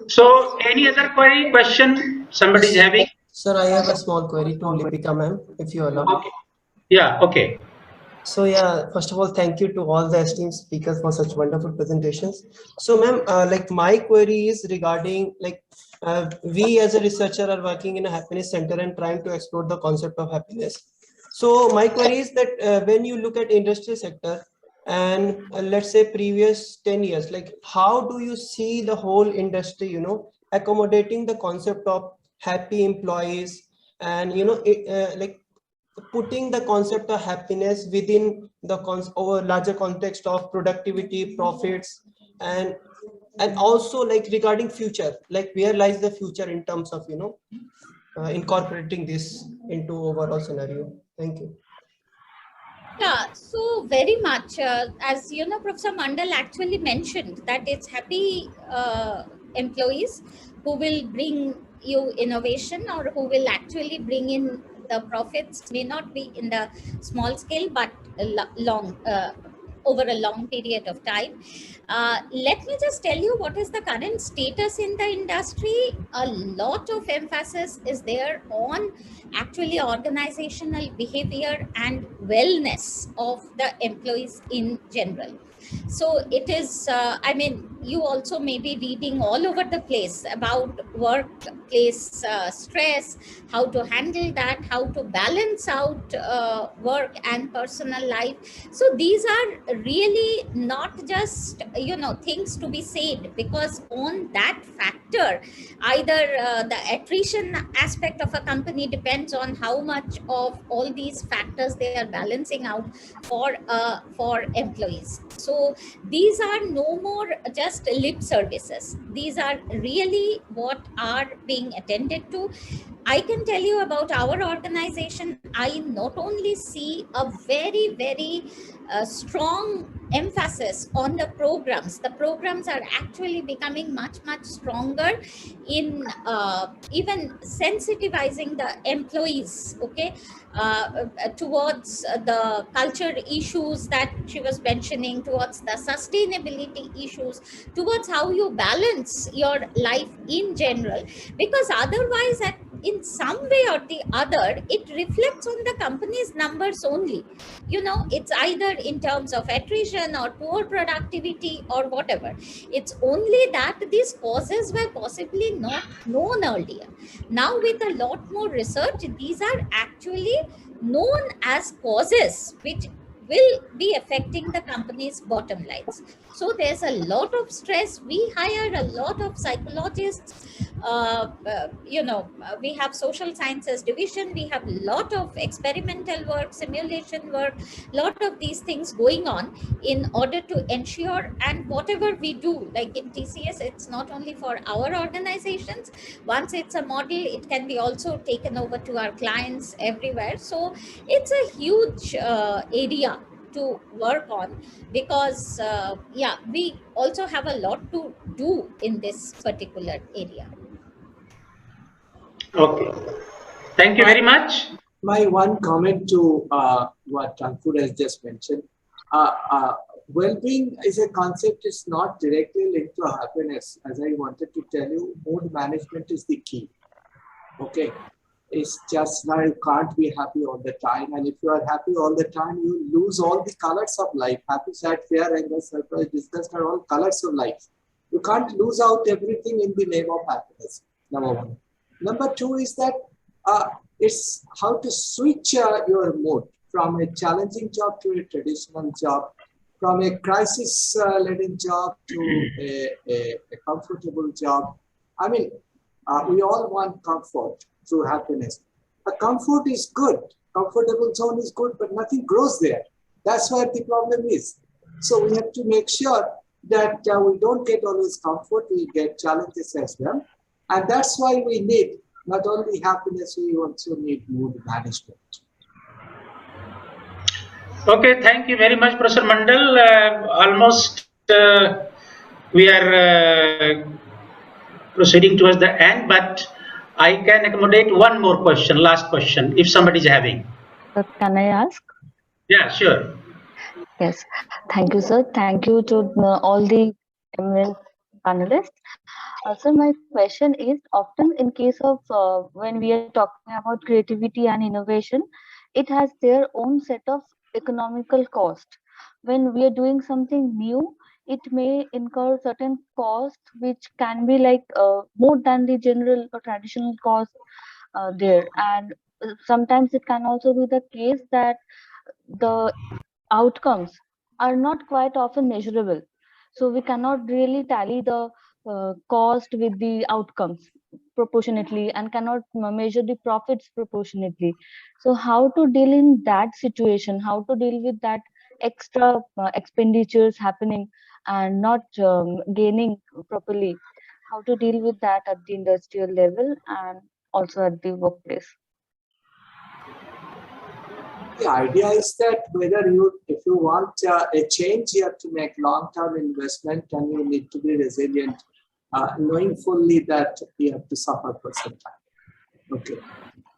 So any other query, question somebody is having? Sir, I have a small query to Lipika ma'am, if you allow. Okay. Yeah, okay. So yeah, first of all, thank you to all the esteemed speakers for such wonderful presentations. So ma'am, like my query is regarding we as a researcher are working in a happiness center and trying to explore the concept of happiness. So my query is that when you look at industry sector and let's say previous 10 years, like how do you see the whole industry, accommodating the concept of happy employees and, like putting the concept of happiness within the over larger context of productivity, profits, and also like regarding future, like where lies the future in terms of incorporating this into overall scenario. Thank you. Yeah, so very much. As you know, Professor Mandal actually mentioned that it's happy employees who will bring you innovation or who will actually bring in the profits, may not be in the small scale, but long over a long period of time. Let me just tell you what is the current status in the industry. A lot of emphasis is there on actually organizational behavior and wellness of the employees in general. So it is, I mean, you also may be reading all over the place about workplace stress, how to handle that, how to balance out work and personal life. So these are really not just, things to be said, because on that factor, either the attrition aspect of a company depends on how much of all these factors they are balancing out for employees. So these are no more just lip services. These are really what are being attended to. I can tell you about our organization. I not only see a very, very strong emphasis on the programs. The programs are actually becoming much, much stronger in even sensitizing the employees, okay, towards the culture issues that she was mentioning, towards the sustainability issues, towards how you balance your life in general, because otherwise in some way or the other it reflects on the company's numbers only. It's either in terms of attrition or poor productivity or whatever. It's only that these causes were possibly not known earlier. Now with a lot more research, these are actually known as causes which will be affecting the company's bottom lines. So there's a lot of stress. We hire a lot of psychologists. We have social sciences division. We have a lot of experimental work, simulation work, lot of these things going on in order to ensure, and whatever we do, like in TCS, it's not only for our organizations. Once it's a model, it can be also taken over to our clients everywhere. So it's a huge area to work on, because we also have a lot to do in this particular area. Okay. Thank you very much. My one comment to what Ankur has just mentioned. Well-being is a concept, is not directly linked to happiness. As I wanted to tell you, mood management is the key. Okay. It's just now you can't be happy all the time. And if you are happy all the time, you lose all the colors of life. Happy, sad, fear, anger, surprise, disgust are all colors of life. You can't lose out everything in the name of happiness, number one. Number two is that it's how to switch your mood from a challenging job to a traditional job, from a crisis-laden job to a comfortable job. I mean, we all want comfort through happiness. A comfort is good. Comfortable zone is good, but nothing grows there. That's where the problem is. So we have to make sure that we don't get always comfort, we get challenges as well. And that's why we need not only happiness, we also need mood management. Okay, thank you very much, Professor Mandal. Almost we are proceeding towards the end, but I can accommodate one more question, last question, if somebody is having. Can I ask? Yeah, sure. Yes. Thank you, sir. Thank you to all the eminent panelists. So my question is, often in case of when we are talking about creativity and innovation, it has their own set of economical cost. When we are doing something new, it may incur certain costs which can be like more than the general or traditional cost there. And sometimes it can also be the case that the outcomes are not quite often measurable. So we cannot really tally the cost with the outcomes proportionately and cannot measure the profits proportionately. So how to deal in that situation, how to deal with that extra expenditures happening and not gaining properly, how to deal with that at the industrial level and also at the workplace. The idea is that if you want a change, you have to make long-term investment and you need to be resilient, knowing fully that you have to suffer for some time. Okay,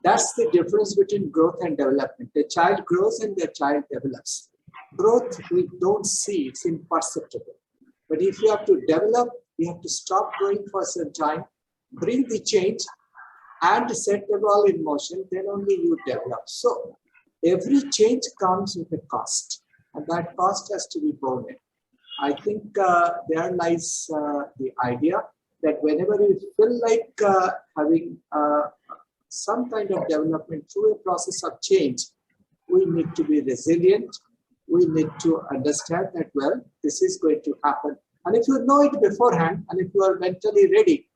that's the difference between growth and development. The child grows and the child develops. Growth we don't see; it's imperceptible. But if you have to develop, you have to stop growing for some time, bring the change, and set the ball in motion. Then only you develop. So every change comes with a cost, and that cost has to be borne in. I think there lies the idea that whenever we feel like having some kind of development through a process of change, we need to be resilient. We need to understand that, well, this is going to happen. And if you know it beforehand, and if you are mentally ready,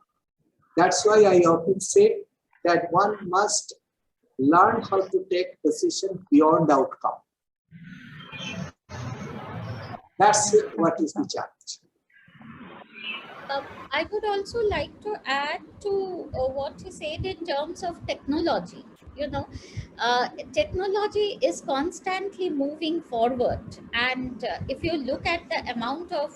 that's why I often say that one must learn how to take decision beyond outcome. That's what is the challenge. I would also like to add to what you said in terms of technology. Technology is constantly moving forward, and if you look at the amount of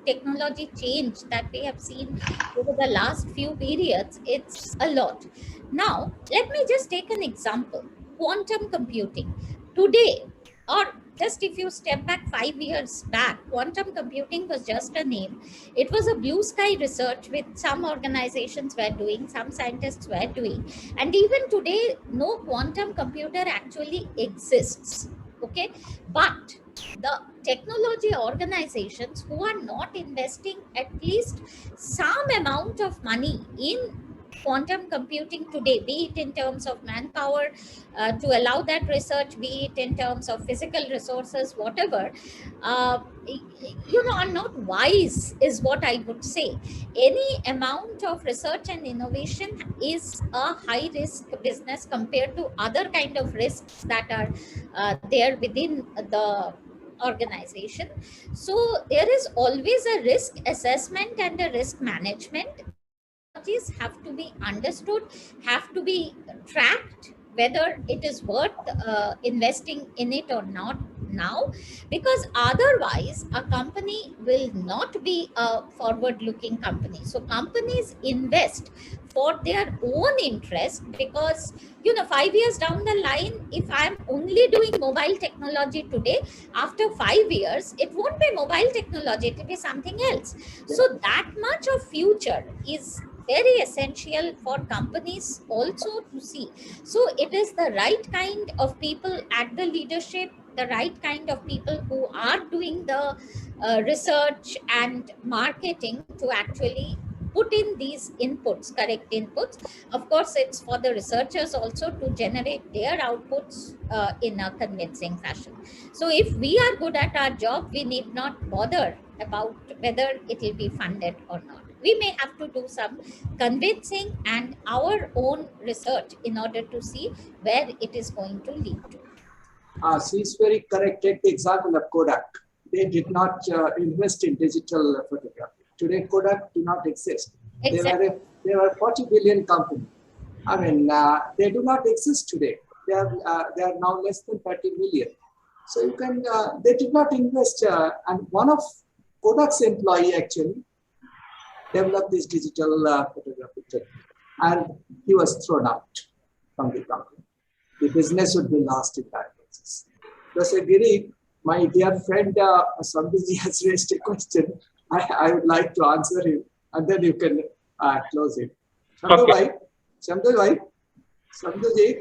technology change that we have seen over the last few periods, it's a lot. Now, let me just take an example. Quantum computing. Today, or just if you step back 5 years back, quantum computing was just a name. It was a blue sky research with some organizations were doing, some scientists were doing. And even today, no quantum computer actually exists. Okay, but the technology organizations who are not investing at least some amount of money in quantum computing today, be it in terms of manpower to allow that research, be it in terms of physical resources, whatever, are not wise, is what I would say. Any amount of research and innovation is a high risk business compared to other kind of risks that are there within the organization. So there is always a risk assessment and a risk management. Technologies have to be understood, have to be tracked, whether it is worth investing in it or not now, because otherwise a company will not be a forward looking company. So companies invest for their own interest, because 5 years down the line, if I'm only doing mobile technology today, after 5 years it won't be mobile technology, it will be something else. So that much of future is very essential for companies also to see. So it is the right kind of people at the leadership, the right kind of people who are doing the research and marketing to actually put in these inputs, correct inputs. Of course, it's for the researchers also to generate their outputs in a convincing fashion. So if we are good at our job, we need not bother about whether it will be funded or not. We may have to do some convincing and our own research in order to see where it is going to lead to. She is very correct. Take the example of Kodak. They did not invest in digital photography. Today, Kodak do not exist. Exactly. They were a 40 billion company. I mean, they do not exist today. They are now less than 30 million. So you can. They did not invest. And one of Kodak's employee actually developed this digital photography technique, and he was thrown out from the company. The business would be lost in that process. So, Giri, my dear friend, somebody has raised a question. I would like to answer him, and then you can close it. Shamdu ji.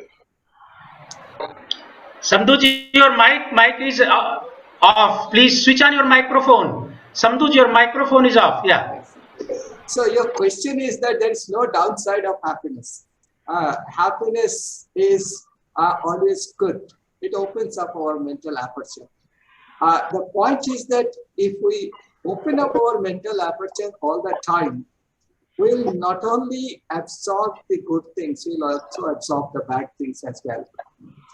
Samduji, your mic is off. Please switch on your microphone. Samduji, your microphone is off. Yeah. So your question is that there is no downside of happiness. Happiness is always good. It opens up our mental aperture. The point is that if we open up our mental aperture all the time, we'll not only absorb the good things, we'll also absorb the bad things as well.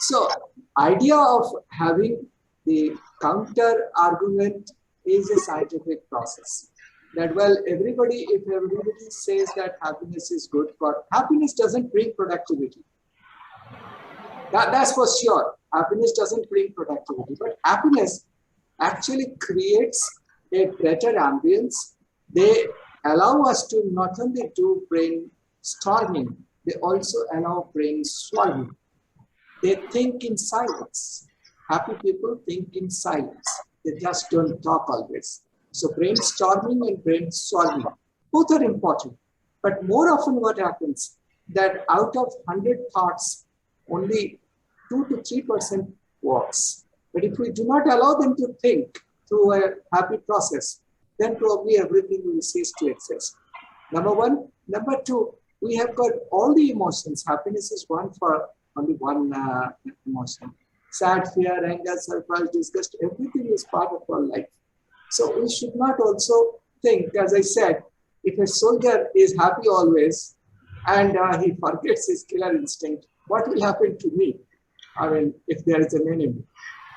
So idea of having the counter argument is a scientific process. That well, if everybody says that happiness is good, but happiness doesn't bring productivity. That's for sure. Happiness doesn't bring productivity, but happiness actually creates a better ambience. They allow us to not only do brainstorming, they also allow brain swallowing. They think in silence. Happy people think in silence. They just don't talk always. So brainstorming and brain swallowing, both are important. But more often what happens that out of 100 thoughts, only 2 to 3% works. But if we do not allow them to think through a happy process, then probably everything will cease to exist. Number one. Number two, we have got all the emotions. Happiness is only one emotion. Sad, fear, anger, surprise, disgust, everything is part of our life. So we should not also think, as I said, if a soldier is happy always and he forgets his killer instinct, what will happen to me? I mean, if there is an enemy.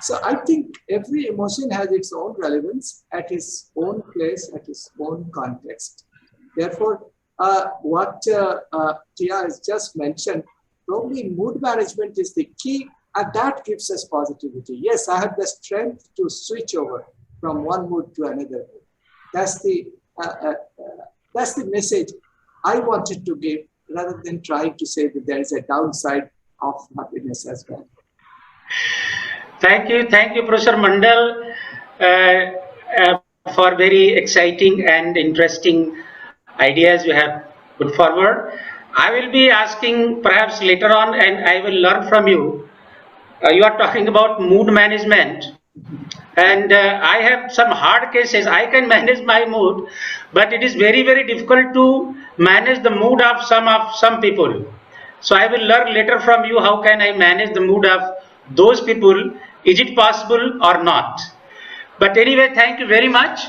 So I think every emotion has its own relevance at its own place, at its own context. Therefore, what Tia has just mentioned, probably mood management is the key, and that gives us positivity. Yes, I have the strength to switch over from one mood to another. That's the message I wanted to give, rather than trying to say that there is a downside of happiness as well. Thank you, Professor Mandal, for very exciting and interesting ideas you have put forward. I will be asking perhaps later on, and I will learn from you. You are talking about mood management, and I have some hard cases. I can manage my mood, but it is very, very difficult to manage the mood of some people. So I will learn later from you how can I manage the mood of those people. Is it possible or not? But anyway, thank you very much.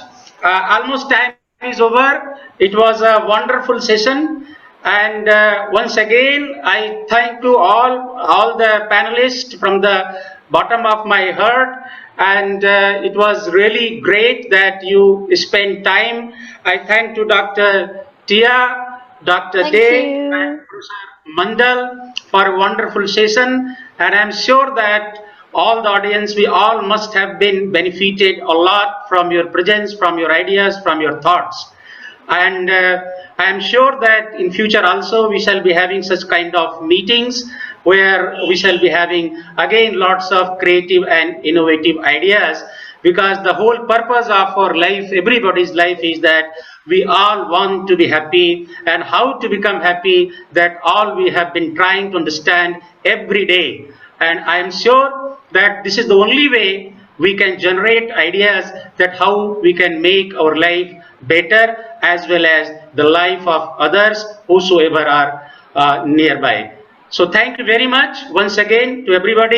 Almost time is over. It was a wonderful session. And once again, I thank to all the panelists from the bottom of my heart. And it was really great that you spent time. I thank to Dr. Tia, Dr. Dey, and Professor Mandal for a wonderful session. And I'm sure that all the audience, we all must have been benefited a lot from your presence, from your ideas, from your thoughts. And I am sure that in future also we shall be having such kind of meetings where we shall be having again lots of creative and innovative ideas, because the whole purpose of our life, everybody's life, is that we all want to be happy, and how to become happy, that all we have been trying to understand every day. And I am sure that this is the only way we can generate ideas that how we can make our life better, as well as the life of others whosoever are nearby. So thank you very much once again to everybody.